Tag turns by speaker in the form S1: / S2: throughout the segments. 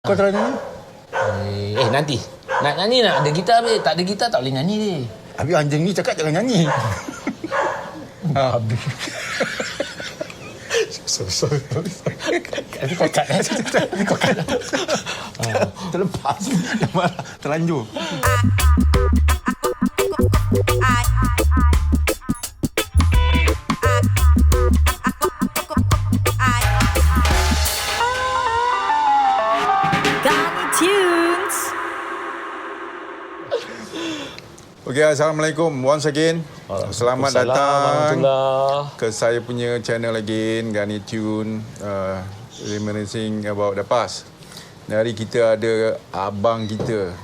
S1: Kau try nyanyi?
S2: Nanti. Nak nyanyi nak ada gitar be. Tak ada gitar tak boleh nyanyi dia.
S1: Habis anjing ni cakap jangan nyanyi. Habis. Sorry.
S2: Nanti kau cut
S1: Kau cut. Terlepas. Terlanjur. Okay, Assalamualaikum once again. Selamat datang ke saya punya channel again, Gani Tune, reminiscing about the past. Hari kita ada abang kita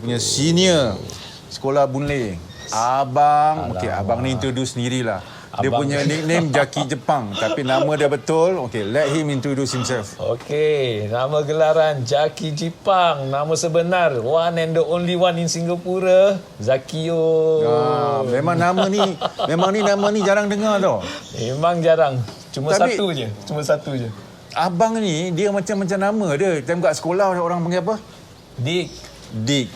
S1: punya senior sekolah Boon Lay. Abang, okey, abang ni introduce sendirilah. Dia punya nickname Jaki Jepang, tapi nama dia betul. Okey, let him introduce himself.
S2: Okey, nama gelaran Jaki Jepang. Nama sebenar one and the only one in Singapura, Zakio.
S1: Memang nama ni jarang dengar tau.
S2: Memang jarang. Cuma
S1: Tapi,
S2: satu je.
S1: Abang ni dia macam nama dia. Time kat sekolah orang panggil apa? Dik.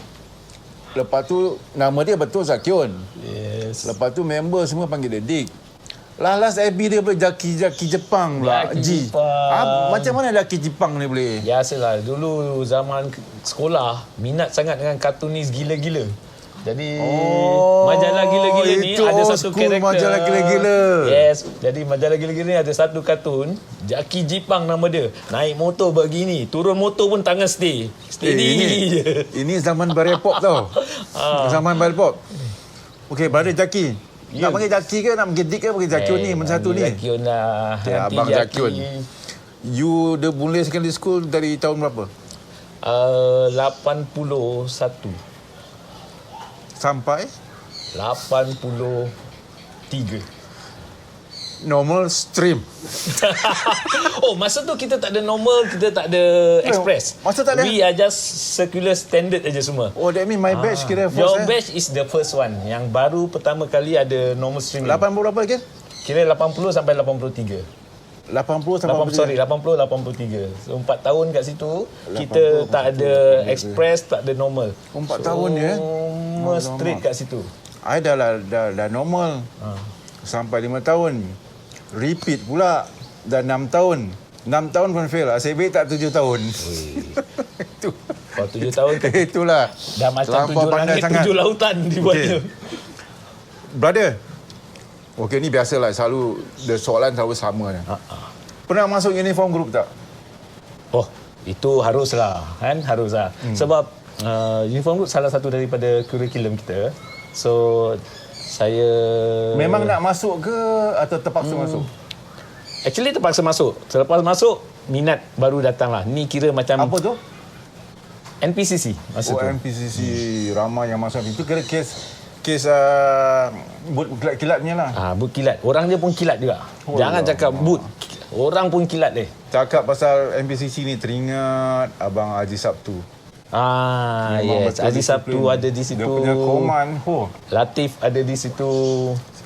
S1: Lepas tu nama dia betul Zakion.
S2: Yes.
S1: Lepas tu member semua panggil dia Dik. Last FB dia boleh Jaki Jepang pula.
S2: Jaki Jepang.
S1: Macam mana Jaki Jepang ni boleh?
S2: Biasalah, dulu zaman sekolah minat sangat dengan kartunis gila-gila. Jadi majalah gila-gila ni ada satu karakter.
S1: Majalah gila-gila.
S2: Yes, jadi majalah gila-gila ni ada satu kartun, Jaki Jepang nama dia. Naik motor begini, turun motor pun tangan steady je.
S1: Ini zaman Barry Pop tau. Zaman Barry Pop. Okey, brother Jaki. Nak panggil Jaki ke nak panggil Dik ke panggil Zakion ni mana satu ni?
S2: Zakion lah.
S1: Okay, abang Zakion. You the Boon Lay Secondary School dari tahun berapa?
S2: 81.
S1: Sampai
S2: 83.
S1: normal stream.
S2: Masa tu kita tak ada normal, kita tak ada express.
S1: Masa tak ada?
S2: We are just circular standard aja semua.
S1: Oh, that mean my batch kira first.
S2: Your batch is the first one. Yang baru pertama kali ada normal streaming.
S1: 80 berapa lagi?
S2: Kira 80 sampai 83.
S1: 80 sampai
S2: 80 83. So 4 tahun kat situ kita tak ada express, tak ada normal.
S1: 4 tahun ya.
S2: Semua straight kat situ.
S1: I dah normal. Sampai 5 tahun. Repeat pula dah 6 tahun. 6 tahun pun fail. Asyik baik tak 7 tahun. Itu.
S2: Kalau 7 tahun
S1: itulah.
S2: Dah macam 7 langit, 7 lautan dibuatnya.
S1: Okay. Brother. Okey, ni biasalah, selalu soalan selalu sama. Pernah masuk uniform group tak?
S2: Itu haruslah, kan? Haruslah. Sebab uniform group salah satu daripada kurikulum kita. So saya
S1: memang nak masuk ke atau terpaksa masuk?
S2: Actually terpaksa masuk. Selepas masuk minat baru datanglah. Ni kira macam
S1: apa tu?
S2: NPCC masa tu.
S1: NPCC ramai yang masuk. Itu kira kes boot kilat-kilatnya lah.
S2: Boot kilat. Orang dia pun kilat juga. Jangan cakap boot. Orang pun kilat deh.
S1: Cakap pasal NPCC ni teringat Abang Haji Sabtu.
S2: Yes. Haji Sabtu ada di situ.
S1: Dia punya koman.
S2: Latif ada di situ.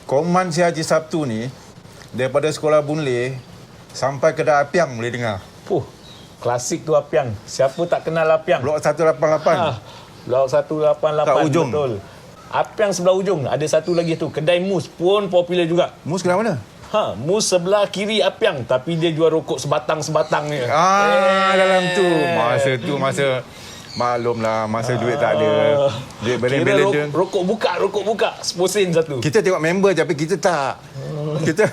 S1: Koman si Haji Sabtu ni daripada sekolah Boon Lay sampai kedai Apiang boleh dengar.
S2: Klasik tu Apiang. Siapa tak kenal Apiang?
S1: Blok 188.
S2: Blok 188
S1: kat ujung.
S2: Betul. Apiang sebelah ujung. Ada satu lagi tu. Kedai Mus pun popular juga.
S1: Mus kedai mana?
S2: Mus sebelah kiri Apiang. Tapi dia jual rokok sebatang-sebatang je.
S1: Dalam tu. Masa maklumlah, masa duit tak ada. Duit belen-belen je.
S2: Rokok buka. 10 sen satu.
S1: Kita tengok member tapi kita tak. Kita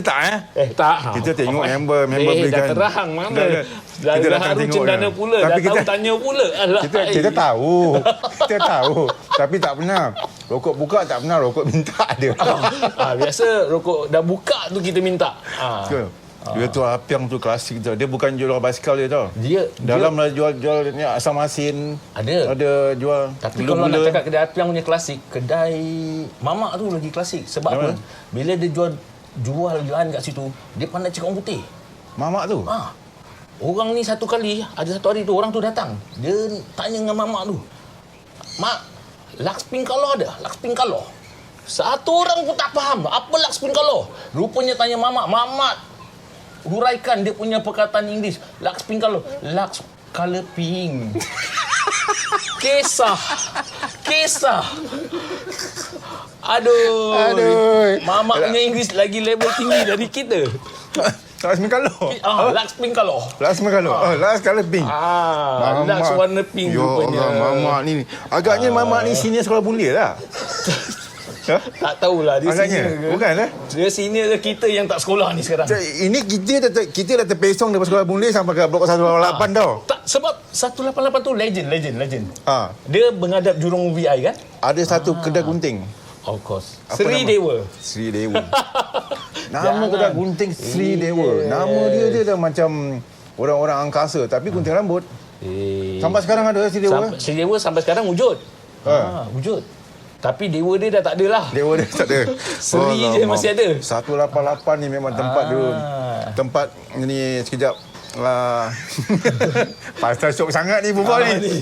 S1: tak
S2: tak.
S1: Kita tengok member belikan.
S2: Dah terang mana. Dah haru cendana pula.
S1: Tapi
S2: dah tahu tanya pula.
S1: Kita tahu. Kita tahu. Tapi tak pernah. Rokok buka tak pernah, rokok minta dia.
S2: Biasa rokok dah buka tu kita minta.
S1: Dia tu Apiang tu klasik tu. Dia bukan jual basikal dia tau. Dalam jual ni asam masin. Ada jual.
S2: Tapi kalau nak cakap kedai Apiang punya klasik, kedai mamak tu lagi klasik. Sebab apa? Bila dia jualan kat situ, dia pandai cakap orang putih.
S1: Mamak tu?
S2: Orang ni satu hari tu orang tu datang. Dia tanya dengan mamak tu. Mak, Lux Pink Color ada? Lux Pink Color. Satu orang pun tak faham apa Lux Pink Color. Rupanya tanya mamak huraikan dia punya perkataan Inggeris. Lux Pink Color. Lux color pink. Kisah. Aduh. Mamak punya English lagi level tinggi dari kita.
S1: Lux pink colour.
S2: Lux pink colour.
S1: Lux pink colour. Lux colour pink.
S2: Lux warna pink rupanya.
S1: Allah, mamak ni. Agaknya mamak ni senior sekolah Boon Lay lah.
S2: Tak tahulah dia
S1: Agaknya.
S2: senior ke.
S1: Bukan lah.
S2: Dia senior ke kita yang tak sekolah ni sekarang.
S1: Ini kita dah terpesong daripada sekolah Boon Lay sampai ke blok 188 tau.
S2: Tak, sebab 188 tu legend. Dia menghadap Jurong VI kan?
S1: Ada satu kedai gunting.
S2: Of course.
S1: Apa
S2: Sri
S1: nama?
S2: Dewa.
S1: Sri Dewa. Nama
S2: Jangan.
S1: kedai gunting Sri Dewa. Nama dia dah macam orang-orang angkasa tapi gunting rambut. Sampai sekarang ada Sri Dewa.
S2: Sri Dewa sampai sekarang wujud. Wujud. Tapi Dewa dia dah tak ada lah.
S1: Dewa dia tak ada.
S2: Sri je masih ada.
S1: 188 ni memang tempat dulu. Tempat ni sekejap. Pasal syok sangat ni berbual ni.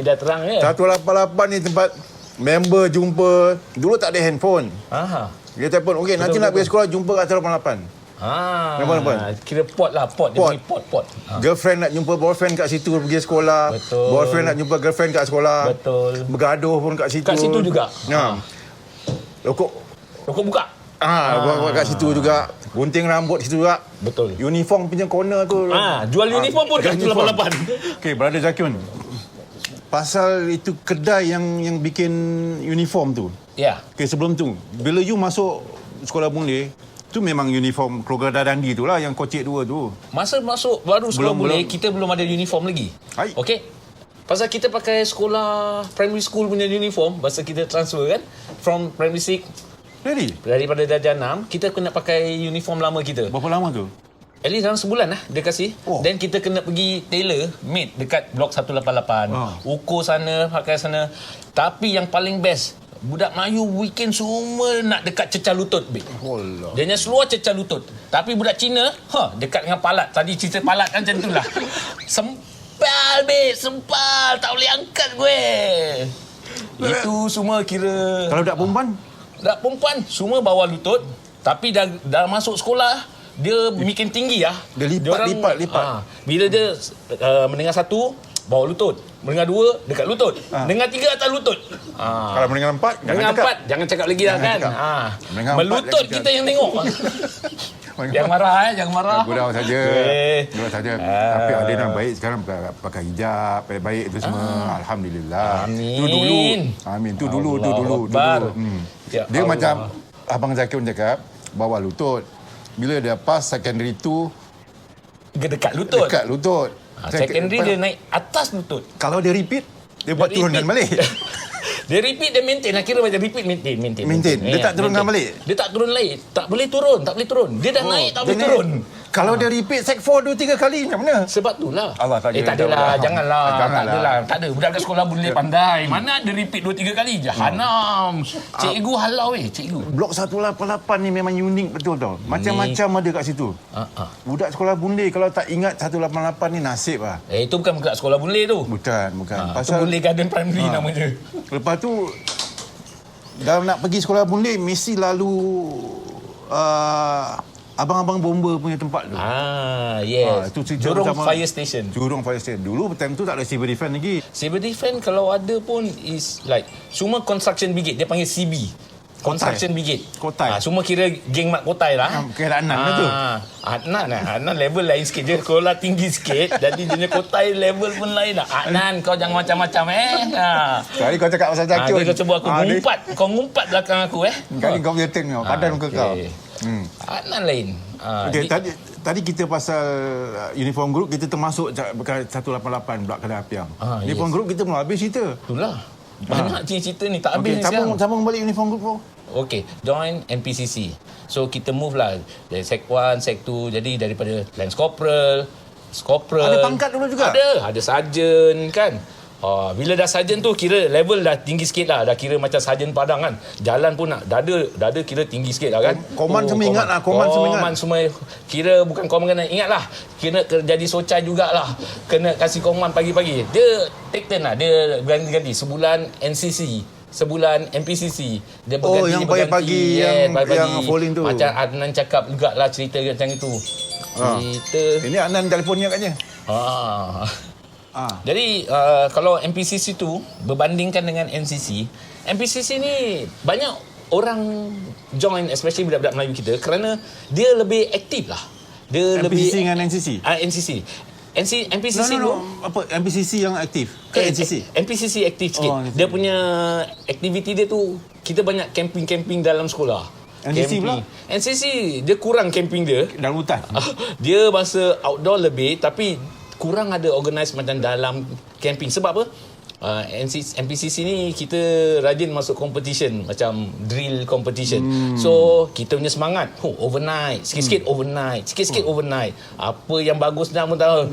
S2: Dah terang ya.
S1: 188 ni tempat member jumpa. Dulu tak ada handphone. Dia telefon, okey nanti nak pergi sekolah jumpa kat 188. Nampak?
S2: Kira pot lah, pot. Dia panggil pot.
S1: Girlfriend nak jumpa boyfriend kat situ pergi sekolah.
S2: Betul.
S1: Boyfriend nak jumpa girlfriend kat sekolah.
S2: Betul.
S1: Bergaduh pun kat situ.
S2: Kat situ juga.
S1: Rokok
S2: buka.
S1: buat kat situ juga. Gunting rambut situ juga.
S2: Betul.
S1: Uniform punya corner tu.
S2: Jual uniform pun kat 188.
S1: Okey, Brother Zakiun. Pasal itu kedai yang bikin uniform tu.
S2: Ya.
S1: Okey, sebelum tu, bila you masuk sekolah Boon Lay, tu memang uniform keluarga Dandi tu lah yang kocik dua tu.
S2: Masa masuk baru sekolah
S1: Belum.
S2: boleh, kita belum ada uniform lagi.
S1: Hai.
S2: Okey. Pasal kita pakai sekolah primary school punya uniform, masa kita transfer kan from primary 6
S1: Really?
S2: daripada darjah 6, kita kena pakai uniform lama kita.
S1: Berapa lama tu?
S2: At least dalam sebulan lah dia kasih. Then kita kena pergi tailor made dekat blok 188. Ukur sana, pakai sana. Tapi yang paling best, budak Melayu weekend semua nak dekat cecah lutut, babe.
S1: Allah.
S2: Dia nya seluar cecah lutut. Tapi budak Cina, dekat dengan palat. Tadi cerita palat kan macam itulah. Sempal, babe, sempal. Tak boleh angkat gue. Itu semua kira...
S1: Kalau budak perempuan?
S2: Budak perempuan semua bawah lutut. Tapi dah masuk sekolah, dia makin tinggi lah.
S1: Dia lipat.
S2: Bila dia mendengar 1, bawah lutut. Mendengar 2, dekat lutut. Mendengar 3, atas lutut.
S1: Kalau mendengar 4,
S2: Mendengar 4, jangan cakap lagi lah kan.
S1: Mendengar 4
S2: melutut
S1: lagi
S2: kita yang tengok. Jangan marah jangan marah.
S1: Gurau saja. Tapi ada yang baik sekarang pakai hijab, baik itu semua. Alhamdulillah.
S2: Amin.
S1: Tu dulu. Amin. Tu dulu.
S2: Ya
S1: Dia
S2: Allah.
S1: macam Abang Zakiun cakap, bawah lutut. Bila dia pass secondary tu,
S2: dekat lutut.
S1: dekat lutut.
S2: Secondary dia naik atas lutut.
S1: Kalau dia repeat, dia buat turunkan balik.
S2: Dia repeat, dia maintain. Kira macam repeat, maintain.
S1: Dia tak turunkan balik?
S2: Dia tak turun lagi. Tak boleh turun. Dia dah naik, tak boleh turun.
S1: Kalau dia repeat sec 4 2-3 kali macam mana?
S2: Sebab itulah.
S1: Allah tak
S2: tak adalah. Janganlah.
S1: Janganlah.
S2: Tak ada. Budak kat sekolah boleh pandai. Mana ada repeat 2-3 kali. Jahanam. Cikgu halau cikgu.
S1: Blok 188 ni memang unik betul tau. Macam-macam ada kat situ. Budak sekolah Boon Lay kalau tak ingat 188 ni nasib lah.
S2: Itu bukan budak sekolah Boon Lay tu.
S1: Bukan.
S2: Itu Boon Lay Garden Primary namanya.
S1: Lepas tu dah nak pergi sekolah Boon Lay mesti lalu abang-abang bomba punya tempat tu.
S2: Yes.
S1: Itu cerita
S2: Jurong
S1: sama-
S2: Fire Station.
S1: Jurong Fire Station. Dulu time tu tak ada civil defense lagi.
S2: Civil Defense kalau ada pun is like semua construction brigade. Dia panggil CB. Construction Brigade.
S1: Kotai.
S2: Semua kira geng mat Kotai lah.
S1: Kira Adnan lah tu.
S2: Adnan level lain sikit. Dia sekolah tinggi sikit. Jadi dia punya Kotai level pun lain lah. Adnan kau jangan macam-macam
S1: Sekali kau cakap pasal Zakiun.
S2: Kau cuba aku ngumpat. Kau ngumpat belakang aku
S1: Kali kau punya turn kau. Padan muka kau.
S2: Adnan lain.
S1: Okey, tadi kita pasal uniform group, kita termasuk 188 blok Kedai Apiang. Uniform group kita belum habis cerita.
S2: Itulah. Banyak cerita ni tak habis
S1: Okey,
S2: sekarang.
S1: sambung balik uniform group kau.
S2: Okey, join NPCC. So kita move lah dari sec 1, sec 2. Jadi daripada Lance Corporal.
S1: Ada pangkat dulu juga?
S2: Ada sarjan kan. Bila dah sarjan tu kira level dah tinggi sikit lah. Dah kira macam sarjan Padang kan. Jalan pun nak dada kira tinggi sikit lah kan.
S1: Koman semua ingat lah.
S2: Koman semua kira bukan koman kena ingat lah. Kena jadi socai jugalah. Kena kasih koman pagi-pagi. Dia take turn lah. Dia ganti-ganti. Sebulan NCC. Sebulan MPCC. Dia berganti.
S1: yang pagi-pagi yang falling tu.
S2: Macam Adnan cakap jugalah cerita macam itu. Cerita.
S1: Ini Adnan telefonnya katnya.
S2: Jadi kalau MPCC tu berbandingkan dengan NCC, MPCC ni banyak orang join, especially budak-budak Melayu kita, kerana dia lebih aktif lah. Dia
S3: MPCC
S2: lebih
S3: dengan NCC?
S2: NCC. MPCC
S3: No. Apa MPCC yang aktif ke NCC?
S2: MPCC aktif sikit. Dia punya aktiviti dia tu, kita banyak camping dalam sekolah.
S3: NCC pula?
S2: NCC dia kurang camping dia.
S3: Dalam hutan?
S2: Dia masa outdoor lebih, tapi kurang ada organize macam dalam camping. Sebab apa? MPCC ni kita rajin masuk competition, macam drill competition. So kita punya semangat overnight, sikit-sikit overnight, sikit-sikit overnight. Apa yang bagus nak pun tahu.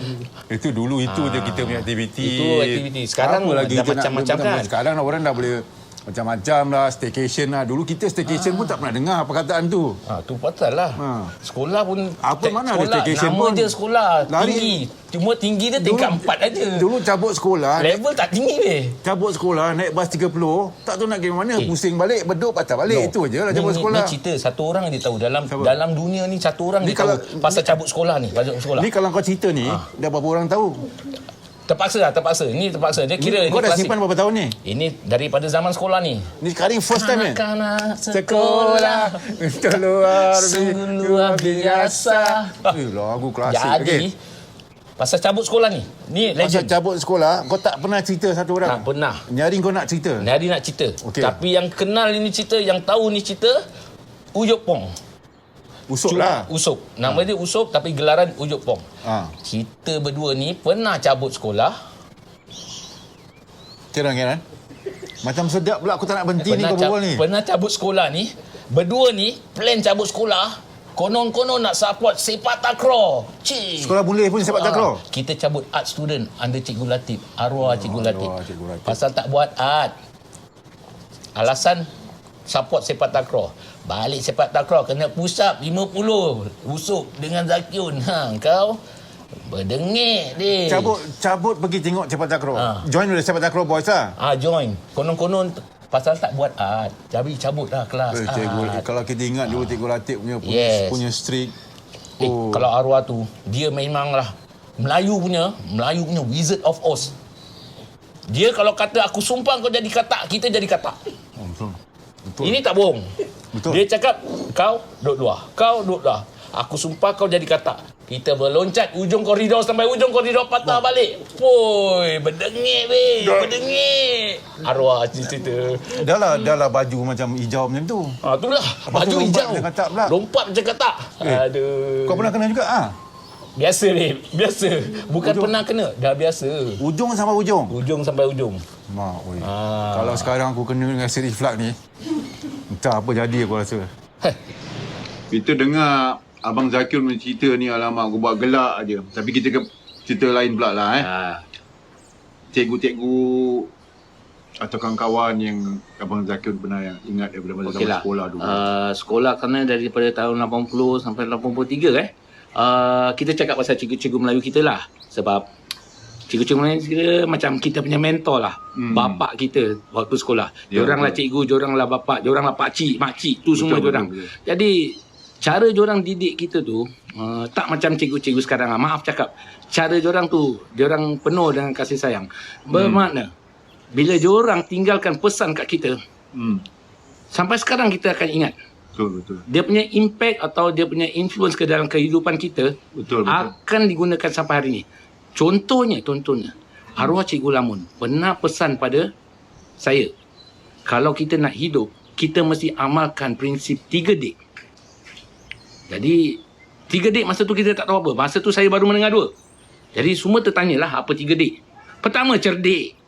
S3: Itu dulu je kita punya aktiviti.
S2: Itu aktiviti. Sekarang dah macam-macam kan.
S3: Sekarang orang dah boleh macam-macam lah, staycation lah. Dulu kita staycation pun tak pernah dengar perkataan tu.
S2: Tu pasal lah. Sekolah pun
S3: apa mana ada staycation
S2: nama
S3: pun.
S2: je sekolah
S3: Lari.
S2: tinggi. Cuma tinggi dia tingkat 4 aja.
S3: Dulu cabut sekolah.
S2: Level tak tinggi weh.
S3: Cabut sekolah naik bas 30, tak tahu nak pergi mana, pusing balik, beduk patah balik. Itu je lah cabut sekolah.
S2: Ni cerita satu orang je tahu dalam dunia ni, satu orang je tahu pasal cabut sekolah ni, pasal sekolah.
S3: Ni kalau kau cerita ni, dah berapa orang tahu?
S2: Terpaksa. Ni terpaksa. Dia kira
S3: kau dah
S2: klasik.
S3: simpan berapa tahun ni?
S2: Ini daripada zaman sekolah ni.
S3: Ni sekarang first time ni.
S2: Kanak-kanak sekolah
S3: itu luar
S2: biasa.
S3: Lagu klasik.
S2: Jadi pasal cabut sekolah ni. Ni
S3: Pasal
S2: legend.
S3: cabut sekolah, kau tak pernah cerita satu orang?
S2: Tak pernah.
S3: Nyari kau nak cerita?
S2: Nari nak cerita.
S3: Okey.
S2: Tapi yang kenal ini cerita, yang tahu ni cerita, Uyup Pong.
S3: Usuk lah.
S2: Usop. Nama dia Usop tapi gelaran Uyup Pong. Kita berdua ni pernah cabut sekolah.
S3: Kira-kira. Macam sedap pula aku tak nak berhenti ni kau berbual ni.
S2: Pernah cabut sekolah ni. Berdua ni plan cabut sekolah. Konon-konon nak support sepak takraw.
S3: Sekolah boleh pun sepak takraw.
S2: Kita cabut art student under Cikgu Latif. Arwah Cikgu Latif.
S3: Cikgu Latif.
S2: Pasal tak buat art. Alasan support sepak takraw. Balik sepak takraw kena push up 50. Usuk dengan Zakyun. Kau berdengik dia.
S3: Cabut pergi tengok sepak takraw. Join oleh sepak takraw boys lah.
S2: Join. Konon-konon pasal tak buat art. Jadi cabut lah kelas art.
S3: Kalau kita ingat dulu Cikgu Latif punya streak.
S2: Kalau arwah tu, dia memanglah Melayu punya Wizard of Oz. Dia kalau kata aku sumpah kau jadi katak, kita jadi katak. Betul. Ini tak bohong.
S3: Betul.
S2: Dia cakap kau duduk luar. Kau duduk luar. Aku sumpah kau jadi katak. Kita berloncat ujung koridor sampai ujung koridor patah balik. Poi, berdengik weh. Berdengik. Arwah cerita.
S3: Dah lah baju macam hijau macam tu.
S2: Itulah. Baju hijau. Lompat macam katak. Aduh.
S3: Kau pernah kena juga
S2: Biasa ni, biasa. Bukan pernah kena, dah biasa.
S3: Ujung sampai ujung.
S2: Ujung sampai ujung.
S3: Mak, kalau sekarang aku kena dengan seri flag ni, entah apa jadi aku rasa.
S1: Kita dengar Abang Zakir punya cerita ni, alamak aku buat gelak aje. Tapi kita ke cerita lain pula lah Cikgu-cikgu atau kawan-kawan yang Abang Zakir pernah yang ingat daripada masa zaman sekolah dulu.
S2: Sekolah kerana daripada tahun 80 sampai 83 kita cakap pasal cikgu-cikgu Melayu kita lah. Sebab cikgu-cikgu Melayu kita macam kita punya mentor lah. Bapak kita waktu sekolah. Diorang lah cikgu, diorang lah bapak, diorang lah pakcik, makcik. Tu semua diorang. Jadi cara diorang didik kita tu tak macam cikgu-cikgu sekarang lah. Maaf cakap. Cara diorang tu, diorang penuh dengan kasih sayang. Bermakna bila diorang tinggalkan pesan kat kita, sampai sekarang kita akan ingat.
S1: Betul.
S2: Dia punya impact atau dia punya influence ke dalam kehidupan kita akan digunakan sampai hari ini. Contohnya arwah Cikgu Lamun pernah pesan pada saya, kalau kita nak hidup, kita mesti amalkan prinsip 3D. Jadi 3D masa tu kita tak tahu apa. Masa tu saya baru mendengar 2. Jadi semua tertanyalah apa 3D. Pertama cerdik,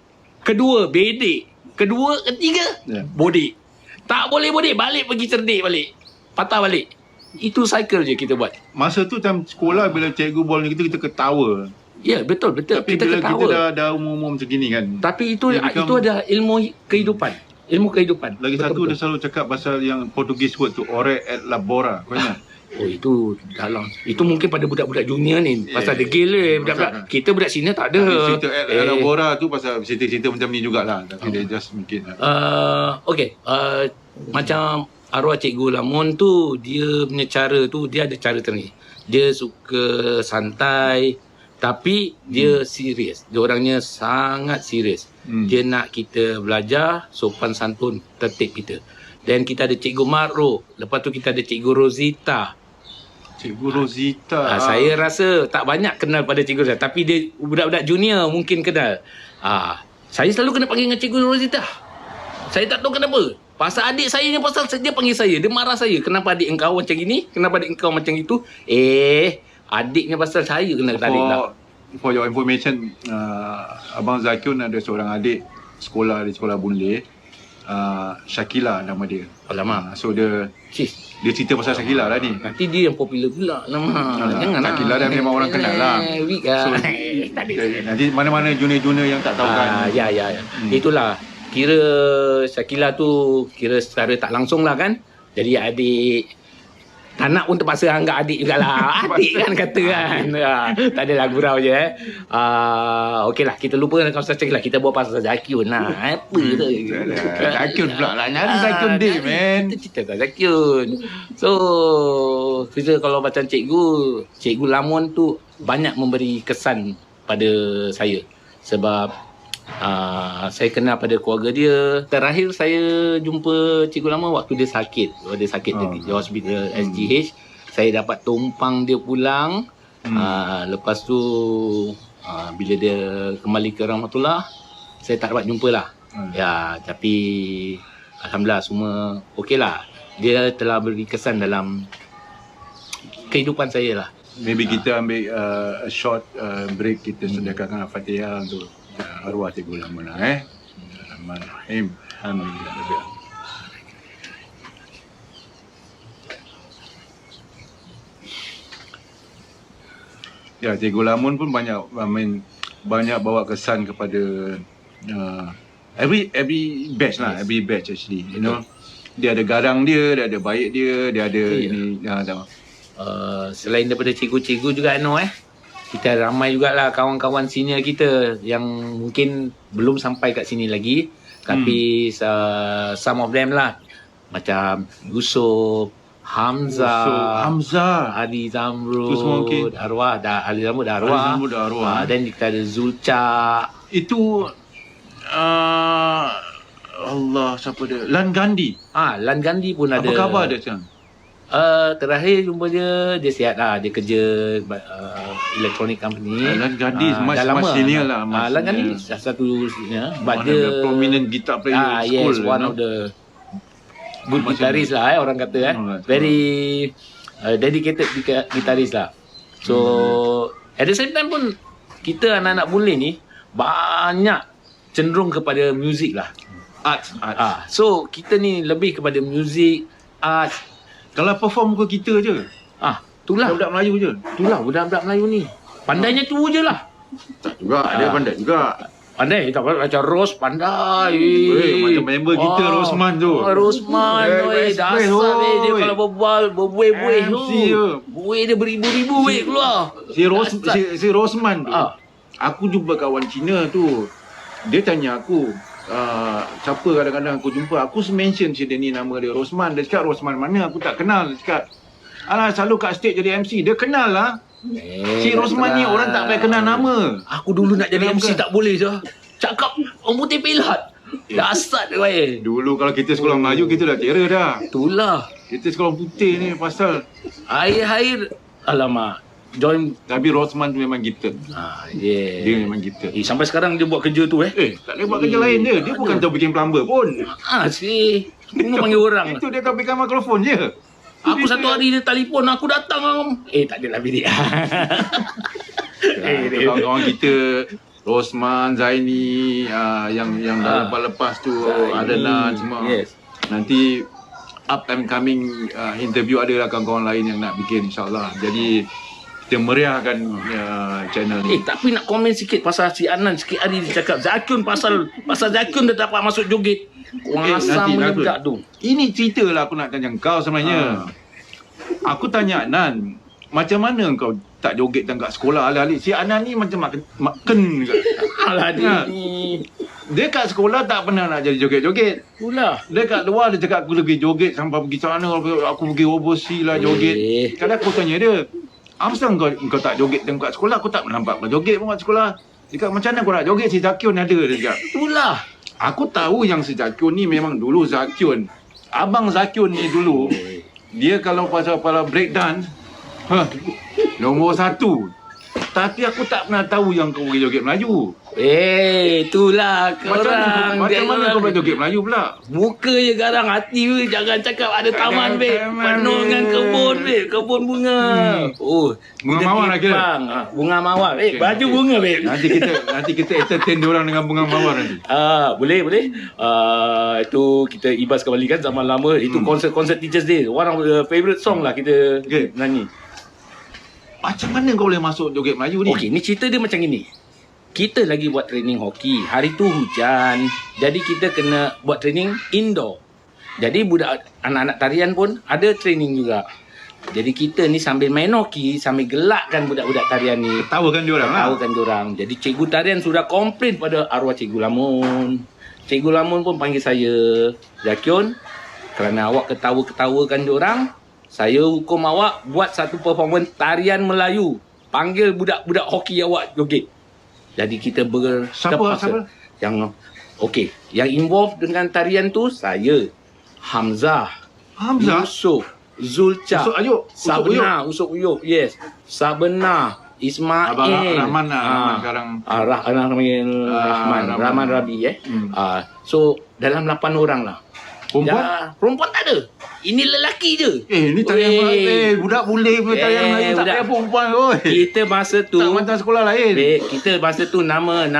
S2: kedua bedek, ketiga bodek. Tak boleh balik pergi cerdik balik. Patah balik. Itu cycle je kita buat.
S1: Masa tu time sekolah bila cikgu bola kita ketawa.
S2: Ya, betul.
S1: Tapi
S2: kita
S1: bila
S2: ketawa.
S1: kita dah umur macam gini kan.
S2: Tapi itu ada ilmu kehidupan.
S1: Lagi satu dia selalu cakap pasal yang Portugese word tu, ore et labora. Kau ingat?
S2: Itu dalam. Itu mungkin pada budak-budak junior ni. Pasal degil budak-budak. Kita budak sini tak ada.
S1: Cerita et labora tu pasal cerita-cerita macam ni jugalah. Tapi dia just mungkin.
S2: Okey. Macam arwah Cikgu Lamun tu, dia punya cara tu, dia ada cara tersendiri. Dia suka santai. Tapi dia serius. Dia orangnya sangat serius. Dia nak kita belajar sopan santun, tertib kita. Dan kita ada Cikgu Makro. Lepas tu kita ada Cikgu Rosita.
S3: Cikgu Rosita.
S2: Saya rasa tak banyak kenal pada Cikgu Rosita. Tapi dia budak-budak junior mungkin kenal. Saya selalu kena panggil dengan Cikgu Rosita. Saya tak tahu kenapa. Pasal adik saya ni, pasal dia panggil saya. Dia marah saya. Kenapa adik engkau macam ini? Kenapa adik engkau macam itu? Adiknya pasal saya kena tarik lah.
S3: For your information, Abang Zakyun ada seorang adik sekolah di sekolah Boon Lay. Shakila nama dia.
S2: Alamak.
S3: So dia cerita pasal Shakila lah ni.
S2: Nanti dia yang popular pula. Alamak. Jangan lah.
S3: Shakila dah memang orang kenal lah. So, nanti mana-mana junior-junior yang tak tahu kan.
S2: Ya. Itulah. Kira Shakila tu kira secara tak langsung lah kan. Jadi adik tak nak pun terpaksa anggap adik jugalah. Adik kan kata kan. Tak adalah gurau je okey lah, kita lupa dengan pasal Shakila. Kita buat pasal Zakyun lah. Apa tu?
S3: Zakyun pula lah. Nyari Zakyun day, man.
S2: Kita cerita pasal Zakyun. So kita kalau macam Cikgu Lamon tu banyak memberi kesan pada saya. Sebab saya kenal pada keluarga dia. Terakhir saya jumpa Cikgu Lama waktu dia sakit. Dia sakit di hospital SGH. Saya dapat tumpang dia pulang. Lepas tu bila dia kembali ke rahmatullah, saya tak dapat jumpa lah. Ya, tapi alhamdulillah semua okey lah. Dia telah beri kesan dalam kehidupan saya lah.
S3: Maybe kita ambil a short break. Kita sedekahkan Al-Fatihah untuk arwah Cikgu Lama lah. Bismillahirrahmanirrahim. Alhamdulillah. Ya, Cikgu Lamun pun banyak bawa kesan kepada every batch lah, every batch actually. You know, dia ada garang dia ada baik dia ada ini.
S2: Selain daripada cikgu-cikgu juga kita ramai jugalah kawan-kawan senior kita yang mungkin belum sampai kat sini lagi, tapi some of them lah, macam Yusuf, Hamzah, Ali Zamrud, arwah dah, Ali Zamrud dah arwah. Dan kita ada Zulca. Itu
S3: Allah, siapa dia? Lan Gandhi.
S2: Lan Gandhi pun ada.
S3: Apa khabar dia sekarang?
S2: Terakhir jumpa dia sihat lah. Dia kerja electronic company.
S3: Lan Gandhi mas senior lah.
S2: Lan Gandhi satu senior.
S3: One of the prominent guitar player at school.
S2: Yes, one of the good guitarist lah orang kata very dedicated guitarist lah. So at the same time pun kita anak-anak Boon Lay ni banyak cenderung kepada muzik lah. Art. So kita ni lebih kepada muzik, art.
S3: Kalau perform ke kita je.
S2: Itulah
S3: budak Melayu je.
S2: Itulah budak-budak Melayu ni. Pandainya tu je lah.
S3: Tak juga, dia pandai juga.
S2: Pandai, tak macam Ros pandai.
S3: Macam member kita Rosman tu.
S2: Rosman, dasar dia kalau berbuih-buih tu. Buih dia beribu-ribu keluar.
S3: Si Rosman tu. Aku jumpa kawan Cina tu. Dia tanya aku, siapa kadang-kadang aku jumpa, aku mention si dia ni nama dia Rosman. Dia cakap Rosman mana, aku tak kenal. Dia cakap, alah selalu kat stage jadi MC. Dia kenal lah. Si Rosman ni orang tak payah kenal nama.
S2: Aku dulu nak jadi MC tak boleh je. Cakap orang putih pilat. Dasar dia baik.
S3: Dulu kalau kita sekolah Melayu, kita dah kira dah.
S2: Itulah.
S3: Kita sekolah putih ni pasal
S2: air-air. Alamak. Join.
S3: Tapi Rosman tu memang gifted. Dia memang gifted.
S2: Sampai sekarang dia buat kerja tu
S3: tak boleh buat kerja lain je. Dia bukan tahu bikin plumber pun.
S2: Semua panggil orang.
S3: Itu dia tahu pegang mikrofon je.
S2: Aku satu hari dia telefon, aku datang. Tak adalah bidik.
S3: Kawan-kawan kita Rosman, Zaini, yang dah lepas tu Adnan semua. Nanti up and coming interview adalah kawan-kawan lain yang nak bikin, insyaAllah. Jadi kita meriahkan channel ni.
S2: Tapi nak komen sikit pasal si Adnan. Sikit hari dia cakap Zakyun, pasal Zakyun dia dapat masuk joget. Orang asam meledak tu.
S3: Ini cerita lah aku nak tanya kau sebenarnya. Aku tanya Adnan, macam mana kau tak joget kat sekolah alih-alih? Si Adnan ni macam makan ke?
S2: Alah
S3: dia kat sekolah tak pernah nak jadi joget-joget.
S2: Itulah.
S3: Dia kat luar dia cakap aku lebih joget sampai pergi sana, aku pergi overseas lah joget. Kadang aku tanya dia, Apa pasal kau tak joget kat sekolah? Aku tak nampak kau joget pun kat sekolah. Dia cakap, macam mana kau nak joget? Si Zakiun ada. Dia cakap, itulah. Aku tahu yang si Zakiun ni memang dulu Zakiun. Abang Zakiun ni dulu, dia kalau pasal breakdance, nombor 1. Tapi aku tak pernah tahu yang kau boleh joget Melayu.
S2: Itulah korang.
S3: Macam mana kau boleh joget Melayu pula?
S2: Muka je garang, hati je jangan cakap ada taman, babe. Penuh dengan kebun, babe. Kebun bunga.
S3: Bunga mawar lah kira.
S2: Bunga mawar. Baju bunga, babe.
S3: Nanti kita entertain diorang dengan bunga mawar nanti.
S2: Boleh. Itu kita ibas kembali kan zaman lama. Itu konsert Teachers Day. One of the favourite song lah kita nyanyi.
S3: Macam mana kau boleh masuk joget Melayu ni?
S2: Okey, ni cerita dia macam ini. Kita lagi buat training hoki. Hari tu hujan. Jadi kita kena buat training indoor. Jadi budak anak-anak tarian pun ada training juga. Jadi kita ni sambil main hoki, sambil gelakkan budak-budak tarian ni.
S3: Ketawakan diorang lah.
S2: Ketawakan diorang. Jadi cikgu tarian sudah komplain pada arwah Cikgu Lamun. Cikgu Lamun pun panggil saya, Zakiun, kerana awak ketawakan diorang, saya hukum awak buat satu performance tarian Melayu. Panggil budak-budak hoki awak joget. Jadi kita
S3: Siapa?
S2: Yang okey, yang involve dengan tarian tu saya, Hamzah, Yusuf, Zulca, Usop Uyup, yes, Sabena, Ismail,
S3: Rahman sekarang.
S2: Rahman Rabi so dalam 8 orang lah. Perempuan tak ada. Ini lelaki je.
S3: Ni tarian Melayu. Budak boleh tarian Melayu. Tak payah perempuan.
S2: Kita masa tu
S3: tak macam sekolah lain.
S2: Kita masa tu nama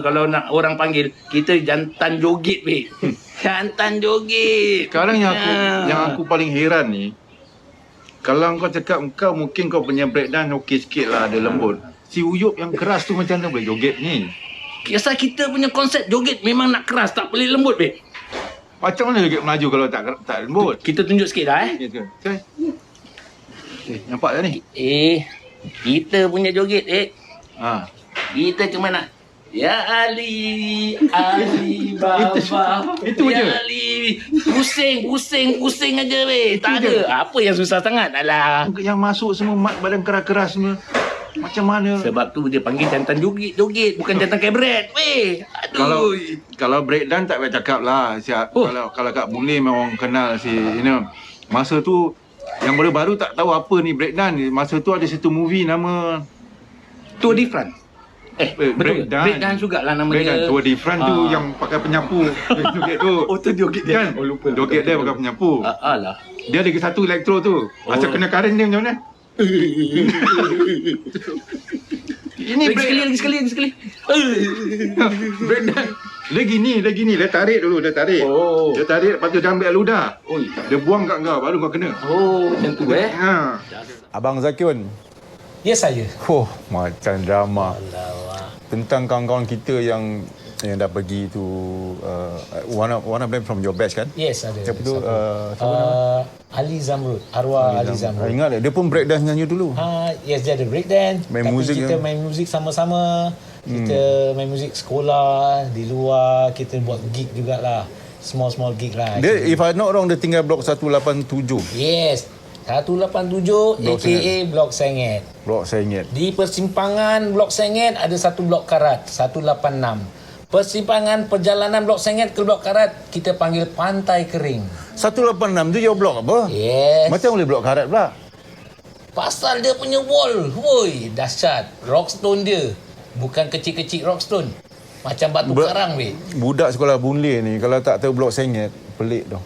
S2: kalau nak orang panggil, kita jantan joget, weh. Jantan joget.
S3: Sekarang yang aku paling heran ni, kalau kau cakap mungkin kau punya breakdance okey sikit lah, ada lembut. Si Uyup yang keras tu macam mana boleh joget ni?
S2: Kisah kita punya konsep joget memang nak keras, tak boleh lembut, weh.
S3: Macam mana joget Melayu kalau tak lembut?
S2: Kita tunjuk sikit dah,
S3: nampak tak ni?
S2: Kita punya joget, kita cuma nak Ya Ali Baba.
S3: Itu je.
S2: Ya Ali. Pusing aja, weh. Tak ada. Apa yang susah sangat? Alah.
S3: Yang masuk semua mat badan keras-keras semua. Macam mana?
S2: Sebab tu dia panggil jantan joget, bukan jantan kabret, weh. Aduh.
S3: Kalau breakdance tak payah cakap lah. Kalau kat Boon Lay memang kenal si masa tu yang baru-baru tak tahu apa ni breakdance. Masa tu ada satu movie nama
S2: Tour de France. Betul. Breakdance jugalah nama dia.
S3: Tour de France tu yang pakai penyapu. Joget tu.
S2: Tu joget dia.
S3: Kan? Joget dia pakai penyapu.
S2: Alah.
S3: Dia ada satu elektro tu. Macam kena karen dia macam mana? Ini
S2: lagi sekali.
S3: Breakdance. Dia gini. Dia tarik dulu. Dia tarik. Lepas tu dia ambil ludah. Dia buang kat kau. Baru kau kena.
S2: Macam tu
S1: Abang Zakiun.
S2: Ya, saya.
S1: Macam drama. Tentang kawan-kawan kita yang dah pergi tu, one of them from your batch kan?
S4: Yes, ada.
S1: Siapa tu?
S4: Ali Zamrud, arwah Ali Zamrud.
S1: Ingat tak? Dia pun breakdance nyanyi dulu.
S4: Yes, dia ada breakdance.
S1: Main muzik
S4: kita
S1: kan?
S4: main muzik sama-sama. Kita main muzik sekolah, di luar. Kita buat gig jugalah. Small gig lah.
S1: Dia, if I not wrong, dia tinggal blok 187.
S4: Yes. 187 aka Blok Sengit.
S1: Blok Sengit.
S4: Di persimpangan Blok Sengit ada satu blok karat 186. Persimpangan perjalanan Blok Sengit ke Blok Karat kita panggil Pantai Kering.
S1: 186 tu your blok apa?
S4: Yes.
S1: Macam boleh blok karat pula?
S4: Pasal dia punya wall, woi, dahsyat. Rockstone dia. Bukan kecil-kecil rockstone. Macam batu karang, weh.
S1: Budak sekolah Boon Lay ni kalau tak tahu blok Sengit, pelik tau.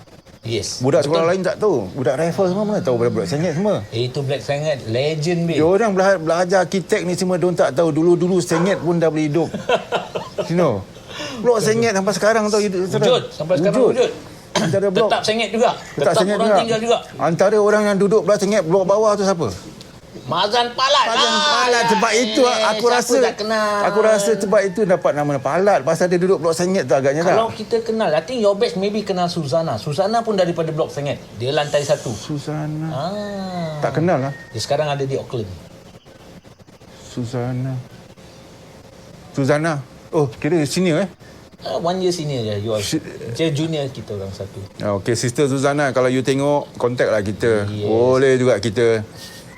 S4: Yes.
S1: Budak sekolah lain tak tahu. Budak rifle semua mana tahu blok Sengit semua.
S4: Itu Black Sengit, legend, weh.
S1: Dia orang belajar arkitek ni semua dia tak tahu. Dulu Sengit pun dah boleh hidup. You know. Blok Sengit sampai sekarang tau hidup.
S4: Wujud, sampai sekarang wujud.
S1: Antara blok
S4: tetap Sengit juga.
S1: Tetap Sengit
S4: orang
S1: juga.
S4: tinggal juga.
S1: Antara orang yang duduk belah Sengit blok bawah tu siapa?
S4: Mazan Palat.
S1: Sebab itu aku rasa sebab itu dapat nama Palat pasal dia duduk blok Sengit tu agaknya tak.
S4: Kalau kita kenal, I think your batch maybe kenal Suzana. Suzana pun daripada blok Sengit. Dia lantai 1.
S1: Susana. Tak kenal lah.
S4: Dia sekarang ada di Auckland.
S1: Suzana. Oh, kira senior
S4: 1 year senior je. Dia junior kita orang satu.
S1: Okay, Sister Suzana, kalau you tengok, contact lah kita.
S4: Yes.
S1: Boleh juga kita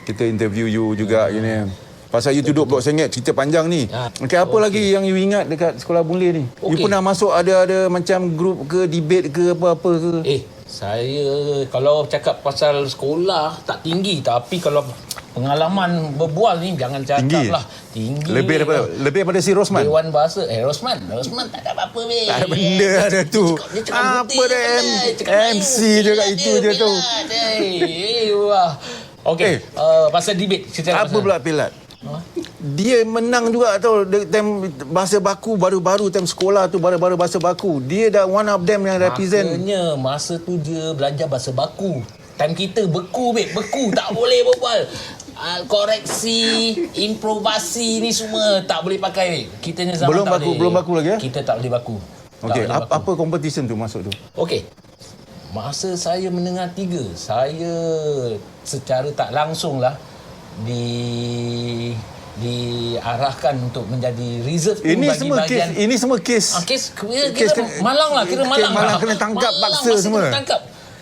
S1: kita interview you juga gini. Pasal you duduk Blok Sengit, cerita panjang ni. Okey, apa lagi yang you ingat dekat sekolah Boon-Lay ni? You pernah masuk ada macam grup ke, debate ke, apa-apa ke?
S4: Saya kalau cakap pasal sekolah tak tinggi, tapi kalau pengalaman berbual ni jangan cakap lah. Tinggi.
S1: Lebih daripada si Rosman.
S4: Dewan Bahasa. Rosman tak ada apa-apa weh.
S1: Tak ada benda ada tu.
S4: Dia cakap
S1: Apa dah MC je kat itu je tu.
S4: Okey, pasal debate.
S1: Apa pula Pilat? Dia menang juga tau time bahasa baku baru-baru time sekolah tu baru-baru bahasa baku. Dia dah one of them yang represent.
S4: Maknanya masa tu dia belajar bahasa baku. Time kita beku tak boleh berbual. Koreksi, improvasi ni semua tak boleh pakai. Kita ni zaman
S1: belum baku lagi ya?
S4: Kita tak boleh baku.
S1: Okey, apa competition tu masuk tu?
S4: Okey. Masa saya menengah 3, saya secara tak langsung lah diarahkan untuk menjadi reserve team bagi bahagian
S1: ini semua kes.
S4: Kira malang lah,
S1: Malang kena tangkap paksa semua.
S4: Kena tangkap.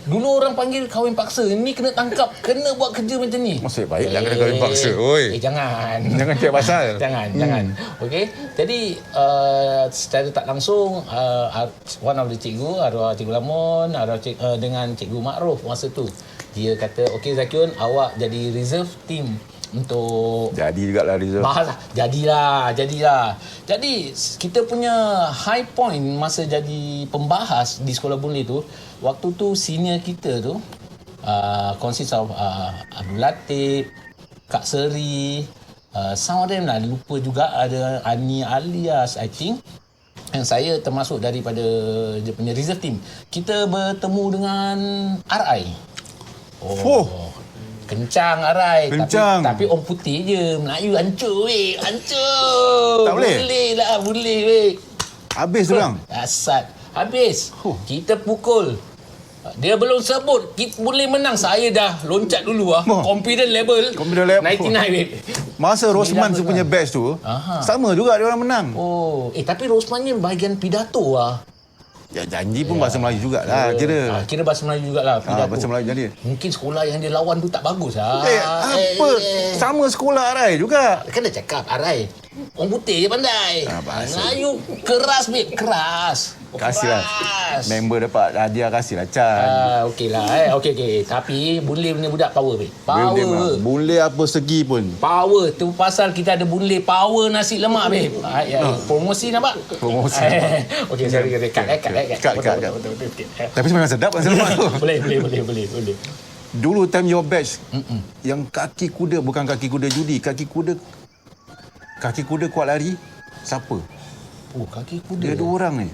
S4: Dulu orang panggil kahwin paksa, ini kena tangkap, kena buat kerja macam ni.
S1: Maksud baik lah kena kahwin paksa. Jangan cek pasal.
S4: Jangan. Okey. Jadi secara tak langsung one of the cikgu, arwah Cikgu Lamun, dengan Cikgu Makruf masa tu, dia kata, okey Zakiun, awak jadi reserve team untuk
S1: jadi jugalah reserve.
S4: Jadilah. Jadi kita punya high point masa jadi pembahas di sekolah Boon-Lay tu, waktu tu senior kita tu consist of Abdul Latif, Kak Seri, some of them lah, lupa juga, ada Ani Alias I think. Dan saya termasuk daripada dia punya reserve team. Kita bertemu dengan RI. Kencang Arai. Tapi orang putih je. Melayu hancur weh. Hancur.
S1: Tak boleh?
S4: Boleh weh.
S1: Habis tu orang?
S4: Asat. Habis. Kita pukul. Dia belum sebut kita boleh menang. Saya dah loncat dulu lah. Confident level 99 weh.
S1: Masa Rosman punya batch tu, sama juga dia orang menang.
S4: Tapi Rosman ni bahagian pidato lah.
S1: Ya, janji pun bahasa Melayu jugalah
S4: kira bahasa Melayu jugalah pidato.
S1: Bahasa Melayu jadi.
S4: Mungkin sekolah yang dia lawan tu tak bagus lah.
S1: Apa? Sama sekolah Arai juga.
S4: Kena cakap Arai. Orang putih je pandai. Melayu keras babe, keras.
S1: Kasihlah. Member dapat hadiah kasihlah Chan.
S4: Okeylah Okey. Tapi Boon-Lay punya budak power babe. Power.
S1: Boon-Lay apa segi pun.
S4: Power. Tu pasal kita ada Boon-Lay power nasi lemak babe. Promosi nampak?
S1: Promosi.
S4: Okey, sorry. Cut.
S1: Tapi memang sedap nasi lemak tu.
S4: Boleh.
S1: Dulu time your batch yang kaki kuda, bukan kaki kuda judi, kaki kuda kuat lari, siapa?
S4: Kaki kuda.
S1: Dia 2 orang ni.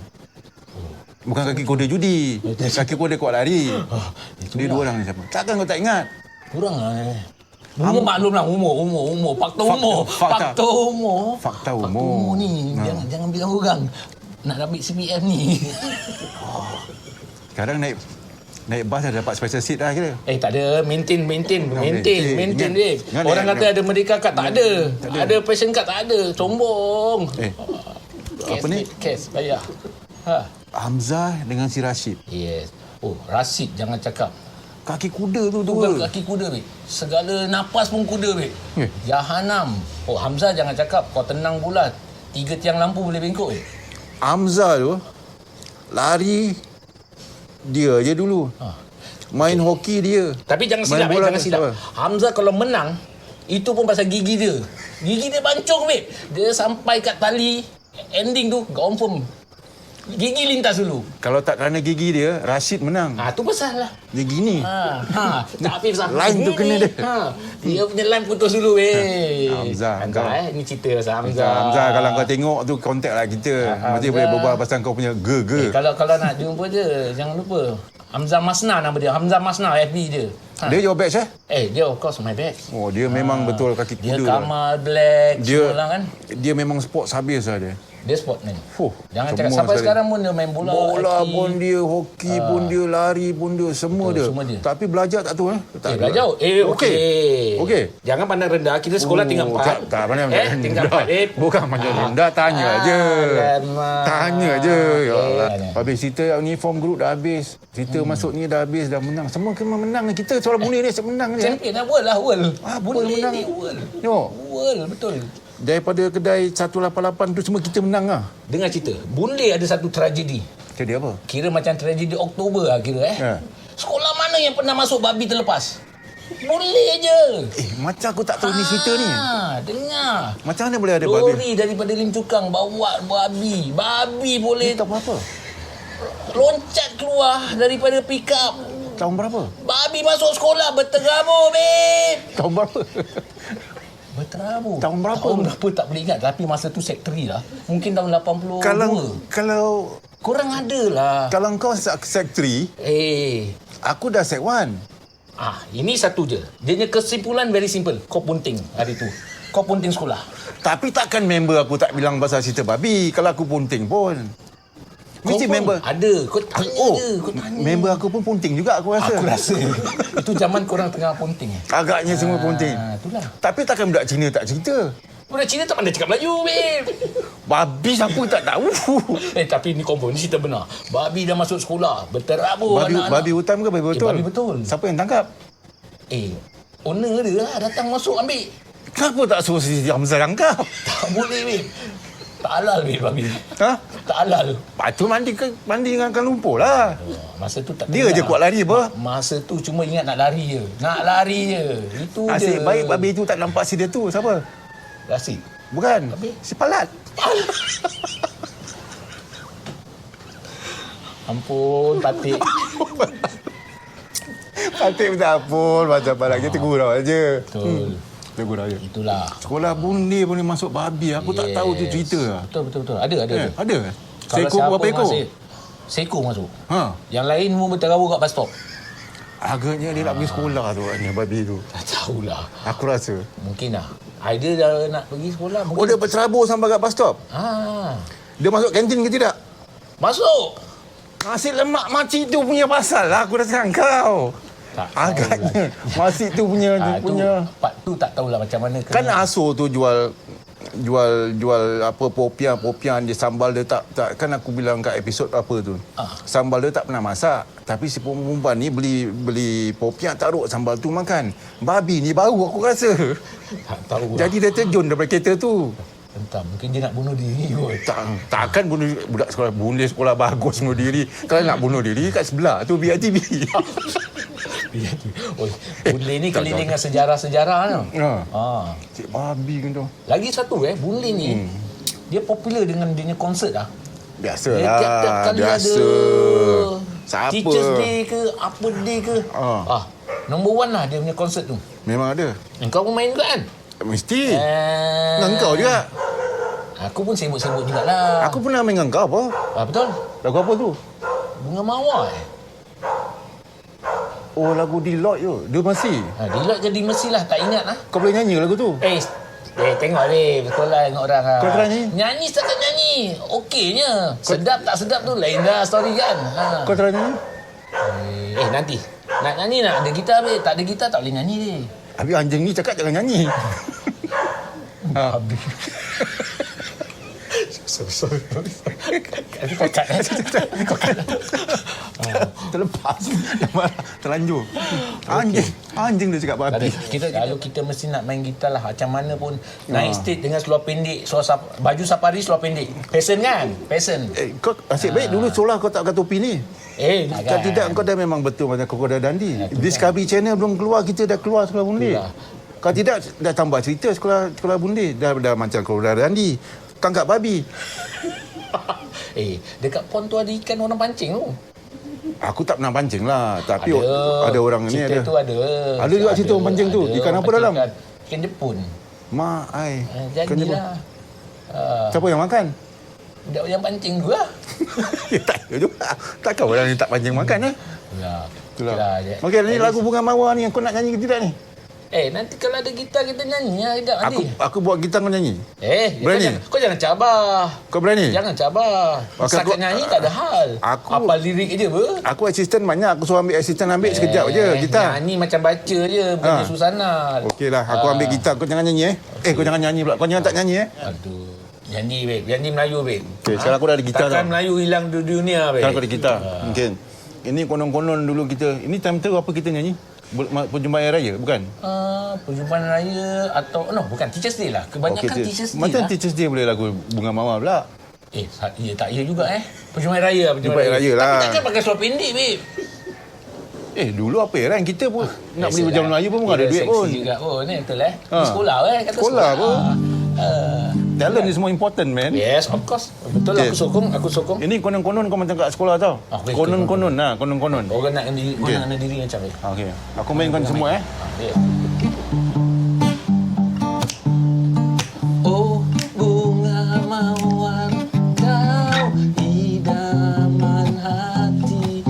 S1: Bukan kaki kuda judi, kaki kuda kuat lari. Dia 2 orang ni siapa? Takkan kau tak ingat?
S4: Kurang lah. Umur maklum lah, umur. Fakta umur ni. Jangan bilang orang nak ambil CPF ni.
S1: Sekarang naik bas dah dapat special seat dah kira.
S4: Tak ada, maintain babe. Orang kata ada Merdeka card, tak ada. Ada passion card, tak ada. Sombong.
S1: Apa ni?
S4: Cash bayar.
S1: Hamzah dengan si Rashid.
S4: Yes. Rashid jangan cakap.
S1: Kaki kuda tu.
S4: Bukan kaki kuda babe. Segala napas pun kuda babe. Jahanam. Hamzah jangan cakap. Kau tenang bulat. 3 tiang lampu boleh bengkok
S1: Hamzah tu lari dia je dulu. Main hoki dia.
S4: Tapi jangan silap. Hamzah kalau menang, itu pun pasal gigi dia. Gigi dia bancung, babe. Dia sampai kat tali ending tu, confirm. Gigi lintas dulu.
S1: Kalau tak kerana gigi dia, Rashid menang.
S4: Tu pasal lah.
S1: Dia gini.
S4: Tapi pasal
S1: line tu kena dia.
S4: Dia punya line putus dulu, weh.
S1: Hamzah.
S4: Ini cerita pasal Hamzah.
S1: Hamzah, kalau kau tengok tu, kontak lah kita. Nanti boleh berbual pasal kau punya ge.
S4: Kalau nak jumpa dia, jangan lupa. Hamzah Masna nama dia. Hamzah Masna, FB dia.
S1: Dia your batch
S4: dia of course my batch.
S1: Dia memang betul kaki kuda.
S4: Dia Kamal Black,
S1: dia
S4: semua lah kan.
S1: Dia memang sports habis lah dia.
S4: Dia sportman. Jangan
S1: semua
S4: cakap sampai
S1: sekali.
S4: sekarang pun dia main bola.
S1: Bola
S4: hoki.
S1: pun dia, hoki pun dia, lari pun dia, semua
S4: Betul,
S1: dia.
S4: semua dia.
S1: Tapi belajar tak tahu tak ada.
S4: Belajar. Okey.
S1: Okey.
S4: Jangan pandang rendah. Kita sekolah tingkat 4.
S1: Tak pandang
S4: tingkat 4.
S1: Bukan pandang rendah, tanya je.
S4: Alamak.
S1: Tanya je. Ya
S4: Okey.
S1: Allah. Habis cerita uniform group dah habis. Cerita masuk ni dah habis, dah menang. Semua kena menang. Kita soal bunyi ni menang je.
S4: Champion lah, world.
S1: Apa
S4: Boleh
S1: menang?
S4: ni world.
S1: Tengok.
S4: World, betul.
S1: Daripada kedai 188 tu semua kita menang lah.
S4: Dengar cerita. Boon Lay ada satu tragedi.
S1: Jadi apa?
S4: Kira macam tragedi Oktober lah kira
S1: Ya.
S4: Sekolah mana yang pernah masuk babi terlepas? Boon Lay je.
S1: Macam aku tak tahu ni cerita ni.
S4: Dengar.
S1: Macam mana boleh ada babi?
S4: Lori daripada Lim Cukang bawa babi. Babi boleh
S1: Tak apa-apa.
S4: loncat keluar daripada pick up.
S1: Tahun berapa?
S4: Babi masuk sekolah berterabur, babe.
S1: Tahun berapa?
S4: Berterabur.
S1: Tahun berapa?
S4: Tahun berapa tak boleh ingat. Tapi masa tu sektori lah. Mungkin tahun 82.
S1: Kalau
S4: Korang ada lah.
S1: kalau kau sek 3, aku dah sek 1.
S4: Ini satu je. Dia punya kesimpulan very simple. Kau punting hari tu. Kau punting sekolah.
S1: Tapi takkan member aku tak bilang pasal cerita babi kalau aku punting pun. Mesti
S4: Kau pun
S1: member.
S4: ada. Kau tanya je. Kau tanya.
S1: Member aku pun punting juga aku rasa.
S4: Aku rasa. Itu zaman korang tengah punting.
S1: Agaknya semua punting.
S4: Itulah.
S1: Tapi takkan budak Cina tak cerita.
S4: Budak Cina tak pandai cakap Melayu, babe.
S1: Babi siapa tak tahu.
S4: Tapi ni confirm. Ni cerita benar. Babi dah masuk sekolah. Berterabur anak-anak.
S1: Babi hutan ke babi betul?
S4: babi betul.
S1: Siapa yang tangkap?
S4: Owner dia lah datang masuk ambil.
S1: Kenapa tak suruh Siti Hamzah tangkap?
S4: Tak boleh, babe. Tak halal, babe, babi.
S1: Ha?
S4: Tak halal.
S1: Patut mandi dengan ikan lumpur lah.
S4: Masa tu tak
S1: Dia
S4: kenal.
S1: je kuat lari apa?
S4: Masa tu cuma ingat nak lari je. Nak lari je. Itu
S1: Asyik
S4: je.
S1: baik babi tu tak nampak si dia tu. Siapa?
S4: Rasik.
S1: Bukan.
S4: Babi?
S1: Si Palat.
S4: Ampun, Patik.
S1: Patik minta ampun. Macam Palat. Kita gurau aja.
S4: Betul.
S1: Kita gurau aja.
S4: Itulah.
S1: Sekolah Bundi boleh masuk babi. Aku tak tahu tu cerita lah.
S4: Betul. Ada.
S1: Ada?
S4: Kalau
S1: Seekor
S4: siapa
S1: berapa ekor?
S4: Seekor masuk.
S1: Ha?
S4: Yang lain pun berterabur kat bus stop.
S1: Agaknya dia nak pergi sekolah tu agaknya babi tu.
S4: Tak tahulah.
S1: Aku rasa.
S4: Mungkin lah. Idea dah nak pergi sekolah.
S1: Oh,
S4: Mungkin.
S1: dia berterabur sampai kat bus stop. Dia masuk kantin ke tidak?
S4: Masuk.
S1: Nasi lemak makcik tu punya pasal lah. Aku dah cakap kau.
S4: Tak
S1: Agaknya makcik tu punya
S4: Part tu tak tahulah macam mana kena.
S1: Kan Aso tu jual apa popiah dia sambal dia tak kan aku bilang kat episod apa tu. Sambal dia tak pernah masak. Tapi si perempuan ni beli popiah taruh sambal tu makan. Babi ni bau aku rasa.
S4: Tak tahu.
S1: Jadi dia terjun daripada kereta tu.
S4: Entah, mungkin dia nak bunuh diri kot.
S1: Takkan bunuh budak sekolah bundes sekolah bagus bunuh diri. Kalau nak bunuh diri kat sebelah tu BRTB.
S4: Bunley ni keliling dengan sejarah-sejarah tau.
S1: Cik babi kan tu.
S4: Lagi satu Bunley ni dia popular dengan dia punya konsert lah.
S1: Biasalah.
S4: Dia tiap-tiap kali
S1: biasa.
S4: ada
S1: Siapa?
S4: Teachers Day ke apa day ke. Number one lah dia punya konsert tu.
S1: Memang ada.
S4: Engkau pun main juga kan?
S1: Mesti. Dengan kau juga.
S4: Aku pun sibuk-sibuk jugalah.
S1: Aku pernah main dengan kau apa?
S4: Betul.
S1: Lagu apa tu?
S4: Bunga Mawar
S1: Oh, lagu Deloitte tu. Dia masih.
S4: Deloitte jadi mestilah. Tak ingat lah.
S1: Kau boleh nyanyi lagu tu?
S4: Tengok betul lah tengok orang.
S1: Kau try nyanyi?
S4: Nyanyi setakat nyanyi. Okeynya. Sedap tak sedap tu lain dah story kan.
S1: Kau try nyanyi?
S4: Nanti. Nak nyanyi nak ada gitar tak ada gitar tak boleh nyanyi dia.
S1: Habis anjing ni cakap jangan nyanyi.
S4: Habis. Sorry. Kau cut.
S1: Terlepas. Terlanjur. Anjing dia cakap babi.
S4: Kalau kita mesti nak main gitar lah. Macam mana pun naik stage dengan seluar pendek, baju safari seluar pendek. Fashion kan? Fashion.
S1: Kau asyik baik dulu seolah kau tak pakai topi ni. Kalau tidak kau dah memang betul macam Krokodil Dundee. Discovery Channel belum keluar kita dah keluar sekolah Bundi. Kalau tidak dah tambah cerita sekolah Bundi dah macam Krokodil Dundee. Tangkap babi.
S4: Dekat pond tu ada ikan orang pancing tu.
S1: Aku tak pernah pancing lah. Tapi ada orang ni ada.
S4: Cerita tu ada.
S1: Ada juga cerita orang pancing tu. Ikan apa dalam?
S4: Ikan Jepun.
S1: Mak ai.
S4: Jadilah.
S1: Siapa yang makan?
S4: Budak yang pancing tu lah.
S1: Tak ada juga. Takkan orang ni tak pancing makan
S4: Ya.
S1: Itulah. Okey, ni lagu Bunga Mawar ni kau nak nyanyi ke tidak ni?
S4: nanti kalau ada gitar kita nyanyi ya, sekejap nanti.
S1: Aku buat gitar kau nyanyi. Berani?
S4: Kau jangan cabar.
S1: Kau berani?
S4: Jangan cabar. Setakat nyanyi tak ada hal. Apa lirik je ber.
S1: Aku asisten banyak. Aku suruh ambil asisten sekejap je gitar.
S4: Nyanyi macam baca je. Bukan susana.
S1: Okeylah. Aku ambil gitar. Kau jangan nyanyi kau jangan nyanyi pula. Kau jangan tak nyanyi
S4: Aduh. Nyanyi babe. Nyanyi Melayu babe.
S1: Okey, sekarang aku dah ada gitar.
S4: Takkan Melayu hilang di dunia babe.
S1: Sekarang aku ada gitar. Mungkin. Ini konon-konon dulu kita. Ini time tu apa kita nyanyi? Perjumpaan raya bukan?
S4: Perjumpaan raya atau bukan Teachers Day lah. Kebanyakan Teachers Day.
S1: Macam
S4: lah.
S1: Teachers Day boleh lagu Bunga Mawar pula.
S4: Ya juga Perjumpaan raya.
S1: Perjumpaan raya lah.
S4: Tapi takkan pakai seluar pendek babe.
S1: Dulu apa kan kita pun nak beli baju Melayu pun ada duit pun.
S4: Juga ni betul Di sekolah kata
S1: sekolah pun. Talent ni semua important man.
S4: Yes, of course. Betul aku sokong.
S1: Ini konon-konon kau macam kat sekolah tau. Konon-konon.
S4: Orang nak diri macam ni.
S1: Okey. Aku mainkan semua
S4: Oh, bunga mawar kau idaman hati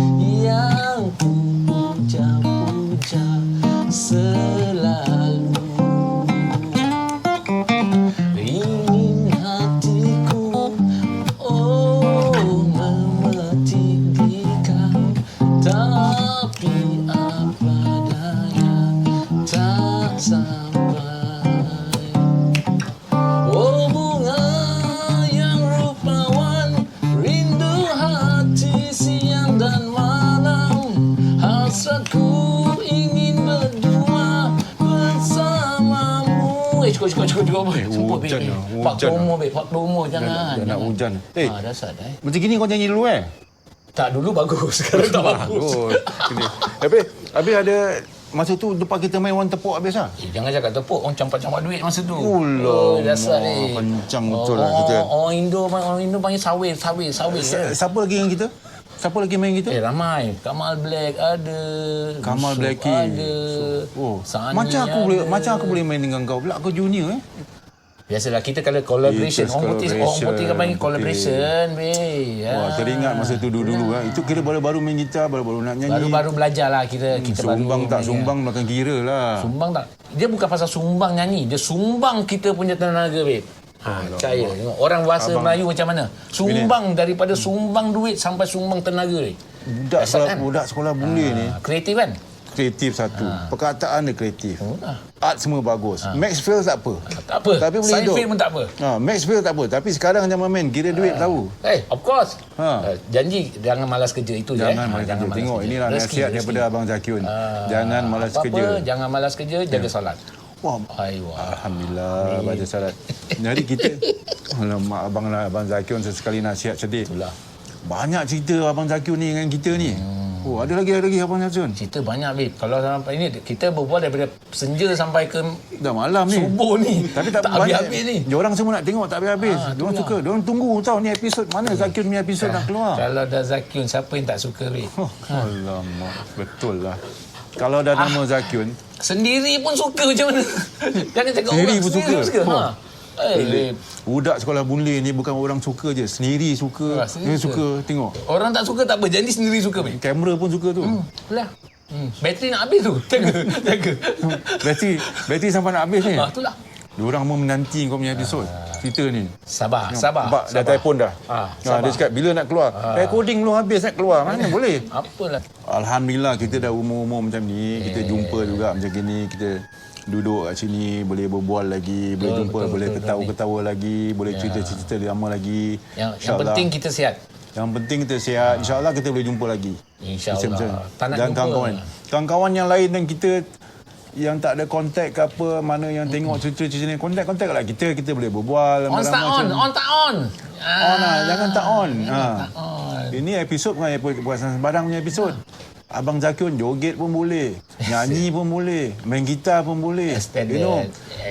S4: yang ku puja-puja selalu. Ingin hatiku memetik di kau, tapi apa daya tak sampai. Oh bunga yang rupawan, rindu hati siang dan malam, hasratku ingin berdua bersamamu. Cukup. Sumpah,
S1: hujan
S4: babe.
S1: dah,
S4: Pak
S1: hujan
S4: promo, babe. Pak promo, jangan.
S1: Dah nak hujan.
S4: Dasar dah.
S1: Macam gini kau nyanyi dulu
S4: Tak, dulu bagus. Sekarang tak bagus.
S1: Habis ada masa tu lepas kita main orang tepuk habis lah.
S4: Jangan cakap tepuk. Orang campak-campak duit masa tu.
S1: Dasar
S4: ni.
S1: Kencang betul lah kita.
S4: Orang Indo panggil sawit.
S1: Siapa lagi yang kita? Siapa lagi main kita?
S4: Ramai. Kamal Black ada.
S1: Kamal
S4: Yusuf
S1: Blackie.
S4: ada. Sani
S1: Macam aku boleh main dengan kau pula. Aku junior
S4: Biasalah kita kalau collaboration. Orang putih kan panggil collaboration.
S1: Wah, teringat masa tu dulu Itu kira baru-baru main gitar, baru-baru nak nyanyi.
S4: Baru belajar lah kita
S1: Sumbang
S4: baru
S1: tak sumbang belakang kira lah.
S4: Sumbang tak. Dia bukan pasal sumbang nyanyi. Dia sumbang kita punya tenaga, babe. Percaya. Tengok orang bahasa Melayu macam mana. Sumbang daripada sumbang duit sampai sumbang tenaga ni.
S1: Budak sekolah bule ni.
S4: Kreatif kan?
S1: Kreatif satu. Perkataan dia kreatif. Art semua bagus. Max Feel tak apa.
S4: Tak apa.
S1: Tapi boleh hidup.
S4: Seinfeld pun tak apa.
S1: Max Feel tak apa. Tapi sekarang zaman main kira duit tahu.
S4: Of course. Janji jangan malas kerja itu je.
S1: Jangan malas kerja. Tengok inilah nasihat daripada Abang Zakiun. Jangan malas kerja.
S4: Jangan malas kerja, jaga solat.
S1: Wah, alhamdulillah baca salat. Jadi kita alamak Abang Zakiun sesekali nasihat sedih.
S4: Itulah.
S1: Banyak cerita Abang Zakiun ni dengan kita ni. Ada lagi Abang Zakiun.
S4: Cerita banyak, babe. Kalau sampai ini kita berbual daripada senja sampai ke
S1: dah malam ni.
S4: Subuh ni.
S1: Tapi tak
S4: habis-habis ni.
S1: Diorang semua nak tengok tak habis-habis. Diorang suka. Diorang tunggu tahu ni episod mana Zakiun punya episod nak keluar.
S4: Kalau dah Zakiun, siapa yang tak suka, babe?
S1: Alamak, betul lah. Kalau dah nama Zakiun,
S4: sendiri pun suka macam mana? Jangan cakap
S1: sendiri
S4: orang
S1: pun suka.
S4: Babe.
S1: Budak sekolah bule ni bukan orang suka je, sendiri suka. Dia suka tengok.
S4: Orang tak suka tak apa, jadi sendiri suka, babe.
S1: Kamera pun suka tu.
S4: Itulah. Bateri nak habis tu. Jaga.
S1: Bateri sampai nak habis ni.
S4: Itulah.
S1: Diorang mau menanti kau punya episod cerita ni.
S4: Sabar.
S1: Dah telefon dah. Dia cakap bila nak keluar. Recording belum habis nak keluar. Mana boleh.
S4: Apalah.
S1: Alhamdulillah kita dah umur-umur macam ni. Kita jumpa juga macam gini. Kita duduk kat sini, boleh berbual lagi, boleh jumpa, boleh ketawa-ketawa lagi, boleh cerita-cerita lama lagi.
S4: Yang penting kita sihat.
S1: Yang penting kita sihat. InsyaAllah kita boleh jumpa lagi.
S4: InsyaAllah.
S1: Dan kawan-kawan yang lain dan kita yang tak ada kontak ke apa, mana yang tengok cerita-cerita ni, kontak lah kita boleh berbual.
S4: On tak on.
S1: On lah, jangan tak on. Ini episod bukan sembarang punya episod. Abang Zakiun joget pun boleh, nyanyi pun boleh, main gitar pun boleh.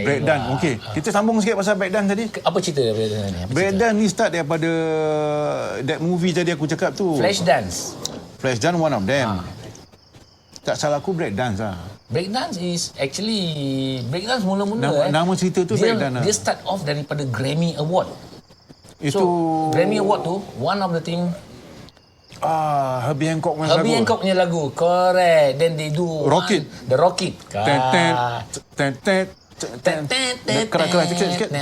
S1: Breakdance. Okey, kita sambung sikit pasal breakdance tadi.
S4: Apa cerita breakdance ni?
S1: Breakdance ni start daripada that movie tadi aku cakap tu.
S4: Flashdance
S1: one of them. Tak salah aku breakdance lah.
S4: Breakdance is actually breakdance mula-mula
S1: nama cerita tu breakdance lah.
S4: Dia start off daripada Grammy Award.
S1: Itu
S4: So Grammy Award tu one of the thing
S3: Herbie Hancock punya
S4: Herbie
S3: lagu.
S4: Hancock punya lagu. Correct. Then they do
S3: Rocket.
S4: The Rocket.
S3: Dia keras-keras sikit.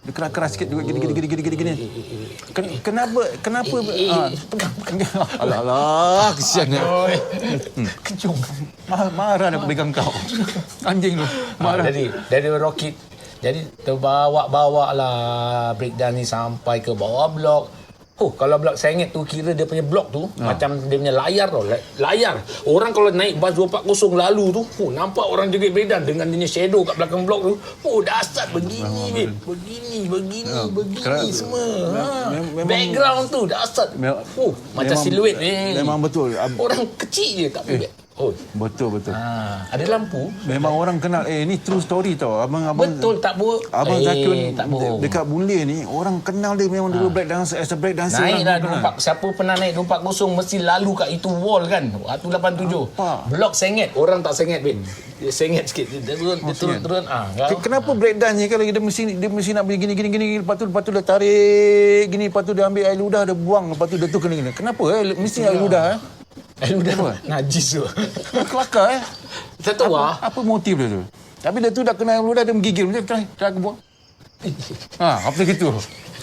S3: Dia keras-keras sikit juga gini. Kenapa alah kesian dia.
S4: Kejung.
S3: Marah dah pegang kau. Anjing tu. Marah.
S4: Jadi dari Rocket. Jadi terbawa lah breakdown ni sampai ke bawah blok. Kalau blok Sengit tu kira dia punya blok tu macam dia punya layar tau. Layar. Orang kalau naik bas 240 lalu tu, nampak orang joget breakdown dengan dia punya shadow kat belakang blok tu. Dahsyat begini, babe. Begini semua. Background tu dahsyat. Macam siluet ni.
S3: Memang betul.
S4: Orang kecil je tak boleh.
S3: Betul.
S4: Ada lampu.
S3: Memang orang kenal. Ni true story tau. Abang
S4: Betul, tak bohong.
S3: Abang Zakyun
S4: tak bohong.
S3: dekat Boon Lay ni orang kenal dia memang dulu break dancer, as a break dancer.
S4: Naik dah 24, siapa pernah naik 240 mesti lalu kat itu wall kan. 187. Blok Sengit, orang tak Sengit bin. Dia Sengit sikit. Dia turun.
S3: Kenapa break dance ni kalau dia mesti nak gini lepas tu dia tarik gini, lepas tu dia ambil air ludah dia buang, lepas tu dia tu kena. Kenapa mesti air ludah
S4: Air ludah najis tu.
S3: Kelakar
S4: Tak tahu
S3: apa motif dia tu. Tapi dia tu dah kena air ludah dia menggigil. Try aku buang. Apa gitu.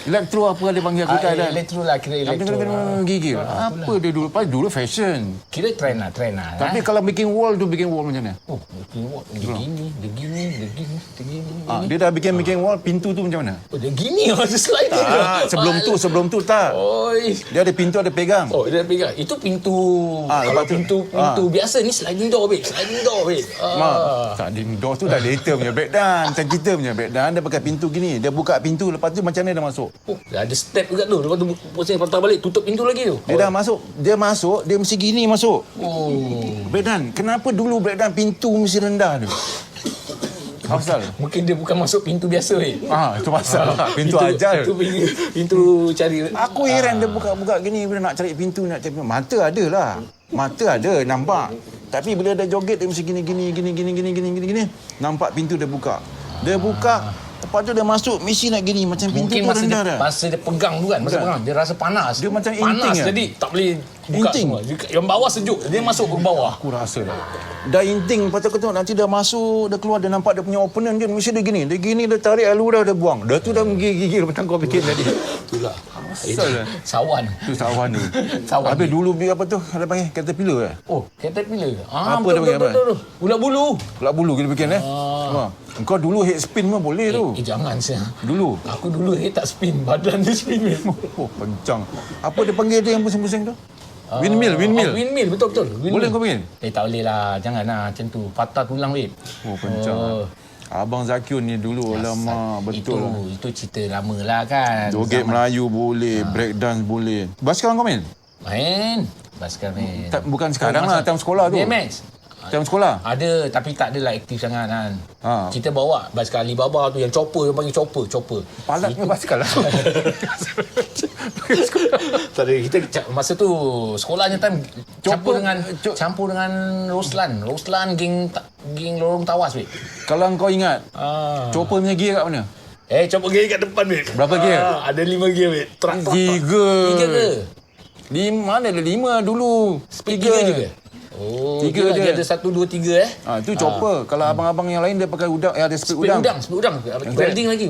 S3: Elektro apa dia panggil aku tak ada.
S4: Elektro lah, kira elektro.
S3: Dia gigil. Apa dia dulu? Dulu fashion.
S4: Kira trend lah.
S3: Tapi kalau bikin wall macam mana?
S4: Bikin wall. Dia gini.
S3: Dia dah bikin wall, pintu tu macam mana?
S4: Dia gini macam sliding.
S3: Sebelum tu tak. Dia ada pintu, ada pegang.
S4: Dia pegang. Itu pintu. Kalau pintu biasa ni sliding door, babe.
S3: Sliding door tu dah later punya breakdown. Macam kita punya breakdown, dia pakai pintu gini. Dia buka pintu, lepas tu macam mana dia masuk?
S4: Dah ada step juga tu. Lepas tu pusing patah balik, tutup pintu lagi tu.
S3: Dia dah masuk. Dia mesti gini masuk. Breakdown. Kenapa dulu breakdown pintu mesti rendah tu? Pasal?
S4: Mungkin dia bukan masuk pintu biasa.
S3: Itu pasal. Pintu ajal.
S4: Pintu cari.
S3: Aku heran dia buka gini bila nak cari pintu. Mata ada lah. Mata ada, nampak. Tapi bila dia joget dia mesti gini. Nampak pintu dia buka. Dia buka. Lepas tu dia masuk, mesti nak gini. Macam pintu tu rendah dah.
S4: Masa dia pegang tu kan. Dia rasa panas.
S3: Dia macam inting.
S4: Panas jadi tak boleh buka semua. Yang bawah sejuk. Dia masuk ke bawah.
S3: Aku rasa dah inting. Lepas tu nanti dia masuk, dia keluar, dia nampak dia punya opponent dia. Mesti dia gini. Dia tarik alu dah, dia buang. Dah tu dah menggigil macam kau bikin tadi.
S4: Itulah. Sawan.
S3: Tu sawan tu. Habis dulu beli apa tu? Ada panggil caterpillar
S4: Caterpillar.
S3: Apa dia panggil apa?
S4: Ulat bulu.
S3: Ulat bulu kita bikin Kau dulu head spin pun boleh tu.
S4: Jangan saya.
S3: Dulu.
S4: Aku dulu head tak spin, badan dia spin.
S3: Kencang. Apa dia panggil tu yang pusing-pusing tu? Windmill.
S4: Windmill, betul.
S3: Boleh kau bikin?
S4: Tak boleh lah. Janganlah macam tu. Patah tulang, babe.
S3: Kencang. Abang Zakyun ni dulu, lama betul.
S4: Itu cerita lama lah kan.
S3: Joget Melayu boleh, break dance boleh. Basikal kau main?
S4: Main. Basikal main.
S3: Bukan sekarang lah, time sekolah tu.
S4: BMX.
S3: Time sekolah?
S4: Ada, tapi tak adalah aktif sangat kan. Kita bawa basikal Alibaba tu, yang chopper, yang panggil chopper.
S3: Palat ke basikal lah?
S4: Tak ada, kita masa tu sekolahnya time campur dengan Roslan geng Lorong Tawas, weh.
S3: Kalau kau ingat, chopper punya gear kat mana?
S4: Chopper gear kat depan, weh.
S3: Berapa gear?
S4: Ada 5 gear, weh.
S3: Tiga
S4: ke?
S3: Mana ada 5 dulu?
S4: Tiga juga.
S3: Tiga
S4: dia ada 1, 2, 3
S3: Itu chopper. Kalau abang-abang yang lain dia pakai udang, ada speed udang. Welding lagi.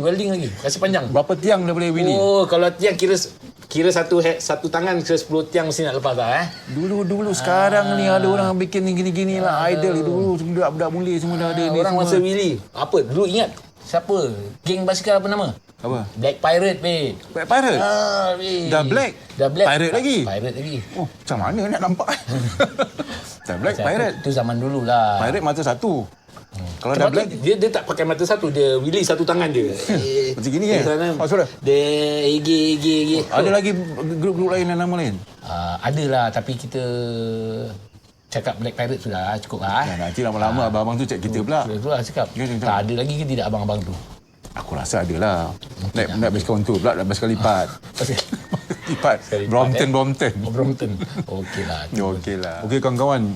S3: Kasih panjang. Berapa tiang dia boleh wheelie?
S4: Kalau tiang kira satu tangan kira 10 tiang mesti nak lepas lah.
S3: Dulu sekarang ni ada orang bikin gini-gini lah. Idol dulu budak-budak muli semua dah ada ni.
S4: Orang
S3: semua.
S4: masa wheelie. Apa? Dulu ingat siapa? Geng basikal apa nama?
S3: Apa?
S4: Black Pirate, babe.
S3: Black Pirate? Dah black? Pirate lagi?
S4: Pirate lagi.
S3: Macam mana nak nampak? Dah black, Pirate.
S4: Itu zaman dulu lah.
S3: Pirate mata satu. Kalau dah black,
S4: dia tak pakai mata satu. Dia wheelie satu tangan dia.
S3: macam gini kan?
S4: Sudah. Dia igi.
S3: Ada lagi grup-grup lain yang nama lain?
S4: Ada lah, tapi kita cakap Black Pirate sudah cukup lah.
S3: Nanti lama-lama abang-abang tu cek kita pula.
S4: Itulah cakap. Tak ada lagi ke tidak abang-abang tu?
S3: Aku rasa ada lah. Naik basikal untuk pula, nak basikal lipat. Lipat. Brompton.
S4: Okey lah.
S3: Okey kawan-kawan.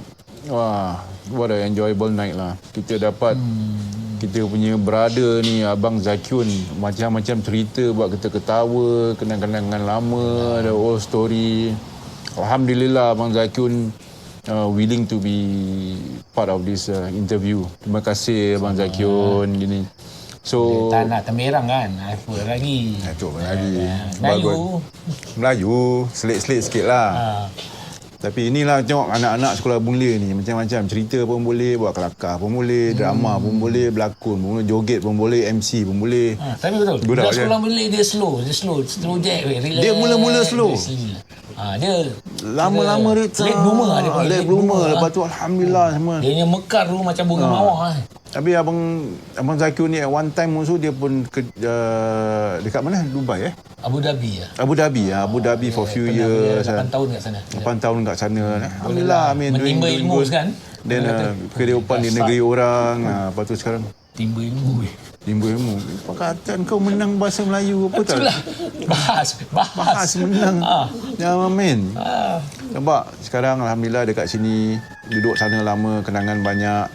S3: Wah, what a enjoyable night lah. Kita dapat kita punya brother ni, Abang Zakyun, macam-macam cerita buat kita ketawa, kenang-kenangan lama, ada old story.
S1: Alhamdulillah Abang Zakyun willing to be part of this interview. Terima kasih Abang Zakyun gini. So
S4: Tak nak temerang kan. Apa lagi?
S1: Itu lagi.
S4: Melayu.
S1: Melayu, selit-selit sikit lah. Tapi inilah tengok anak-anak sekolah Boon-Lay ni macam-macam cerita pun boleh, buat kelakar pun boleh, drama pun boleh, berlakon pun boleh, joget pun boleh, MC pun boleh.
S4: Tapi betul. Budak sekolah Boon-Lay dia slow jack relax.
S1: Dia mula-mula slow.
S4: Dia
S1: Lama-lama dia
S4: late bloomer dia panggil.
S1: Late bloomer. Lepas tu alhamdulillah semua.
S4: Dia nya mekar tu macam bunga mawar.
S1: Tapi Abang Zakyun ni at one time also dia pun dekat mana? Dubai
S4: Abu Dhabi ya.
S1: Abu Dhabi for few years.
S4: 8 tahun kat sana.
S1: 8 tahun kat sana. Alhamdulillah, amin.
S4: Menimba ilmu kan.
S1: Dan kehidupan di negeri orang. Lepas tu sekarang
S4: Timba ilmu.
S1: timba ilmu. Perkataan kau menang bahasa Melayu apa tak?
S4: Itulah. Bahas
S1: Menang. Ya, amin. Nampak sekarang alhamdulillah dekat sini, duduk sana lama, kenangan banyak.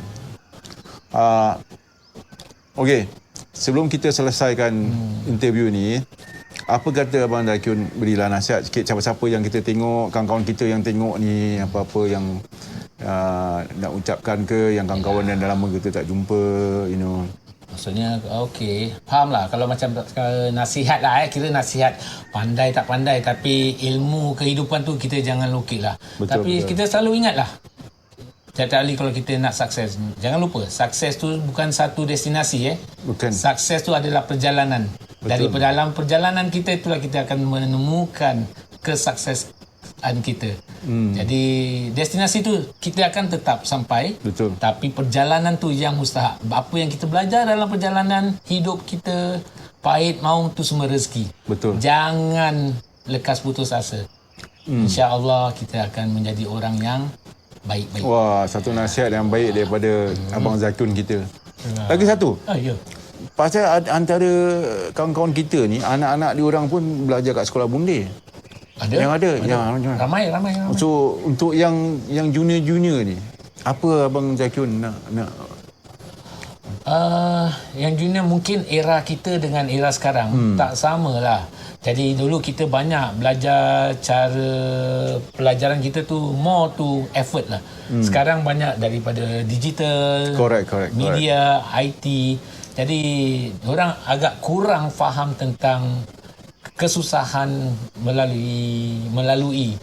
S1: Okey. Sebelum kita selesaikan interview ni, apa kata Abang Zakyun, berilah nasihat sikit siapa-siapa yang kita tengok, kawan-kawan kita yang tengok ni, apa-apa yang nak ucapkan ke, yang kawan-kawan yang dah lama kita tak jumpa,
S4: Maksudnya okey, faham lah kalau macam nasihat lah kira nasihat pandai tak pandai tapi ilmu kehidupan tu kita jangan lokek lah. Tapi kita selalu ingat lah setiap kali kalau kita nak sukses, jangan lupa sukses tu bukan satu destinasi
S1: Bukan.
S4: Sukses tu adalah perjalanan. Dari dalam perjalanan kita itulah kita akan menemukan kesuksesan kita. Jadi destinasi tu kita akan tetap sampai.
S1: Betul.
S4: Tapi perjalanan tu yang mustahak. Apa yang kita belajar dalam perjalanan hidup kita, pahit maung tu semua rezeki.
S1: Betul.
S4: Jangan lekas putus asa. InsyaAllah kita akan menjadi orang yang baik-baik.
S1: Wah, satu nasihat yang baik daripada Abang Zakyun kita. Lagi satu.
S4: Ya.
S1: Pasal antara kawan-kawan kita ni, anak-anak diorang pun belajar kat sekolah Boon-Lay. Yang ada.
S4: Ramai.
S1: So untuk yang junior-junior ni, apa Abang Zakyun nak
S4: yang junior mungkin era kita dengan era sekarang tak sama lah. Jadi dulu kita banyak belajar cara pelajaran kita tu more to effort lah. Sekarang banyak daripada digital,
S1: correct,
S4: media, IT. Jadi orang agak kurang faham tentang kesusahan melalui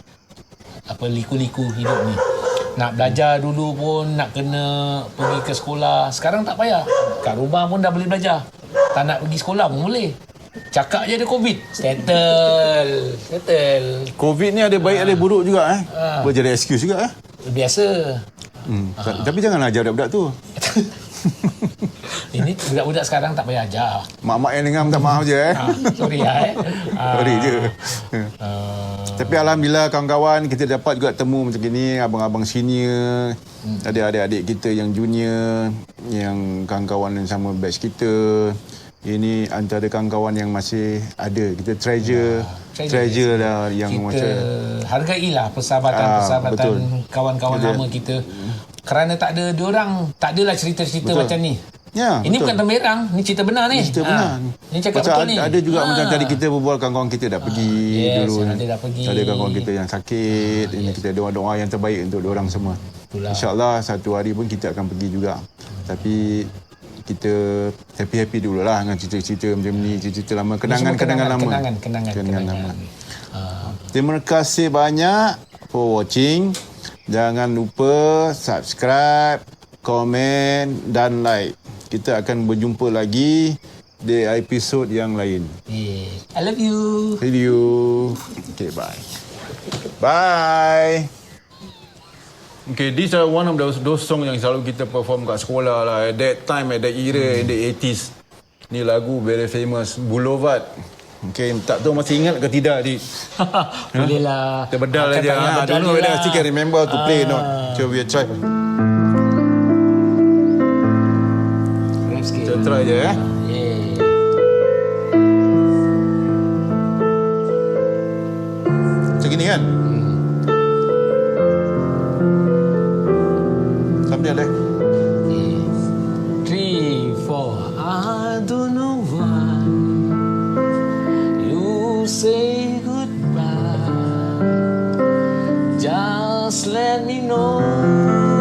S4: apa liku-liku hidup ni. Nak belajar dulu pun nak kena pergi ke sekolah. Sekarang tak payah. Kat rumah pun dah boleh belajar. Tak nak pergi sekolah pun boleh. Cakap je ada COVID. Settle.
S1: COVID ni ada baik ada buruk juga Boleh jadi excuse juga
S4: Biasa.
S1: Tapi jangan ajar budak-budak tu.
S4: Ini budak-budak sekarang tak payah ajar.
S1: Mak-mak yang dengar minta maaf je
S4: Sorry
S1: Sorry je. Tapi alhamdulillah kawan-kawan, kita dapat juga temu macam gini, abang-abang senior, adik-adik kita yang junior, yang kawan-kawan yang sama batch kita. Ini antara kawan-kawan yang masih ada. Kita treasure lah yang
S4: kita
S1: macam
S4: hargailah persahabatan
S1: betul.
S4: Kawan-kawan lama kita. Kerana tak ada diorang, tak adalah cerita-cerita
S1: Betul.
S4: macam ni.
S1: Ya,
S4: ini
S1: betul.
S4: bukan temerang, ni cerita benar ni.
S1: Cerita benar.
S4: Ni cakap
S1: Macam
S4: betul ni.
S1: ada juga macam tadi kita berbual, kawan-kawan kita dah pergi dulu.
S4: Ada dah pergi.
S1: Ada kawan-kawan kita yang sakit. Ini kita doa-doa yang terbaik untuk diorang semua. InsyaAllah satu hari pun kita akan pergi juga. Tapi kita happy-happy dululah dengan cerita-cerita macam ni, cerita lama, kenangan lama. Kenangan lama. Terima kasih banyak for watching. Jangan lupa subscribe, komen dan like. Kita akan berjumpa lagi di episod yang lain.
S4: I love you.
S1: Video. Okay, bye. Bye. Okay, these are one of those song yang selalu kita perform kat sekolah lah. At that time, at that era, in the 80s. Ni lagu very famous, Boulevard. Okay, tak tahu masih ingat ke tidak, Adik?
S4: Boleh lah.
S1: Terbedal aja. I don't know whether I still can remember to play or not. So we'll try. Kita try je Macam gini kan? Sampai ada.
S4: 3, 4. I don't know why you say goodbye. know,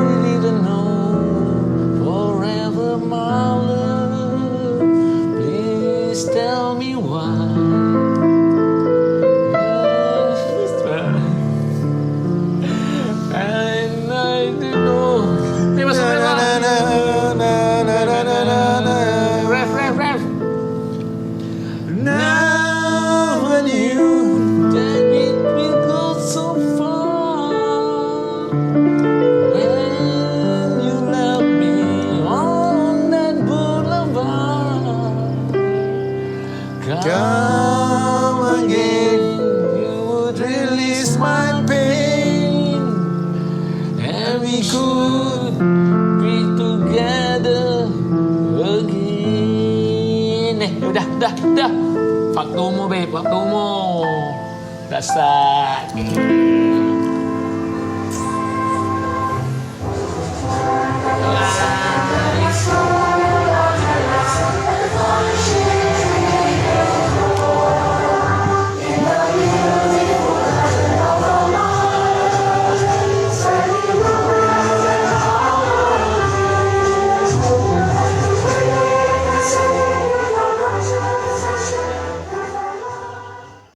S4: you didn't know. Forever, my love. Please tell me why. And I don't know. Ni masuk ref, ref, ref. Never knew that it will go so far. When you left me on that boulevard. Come again, you would release my pain, and we could be together again. Dah. Waktu umur, babe. Waktu umur. Dah start. Ah.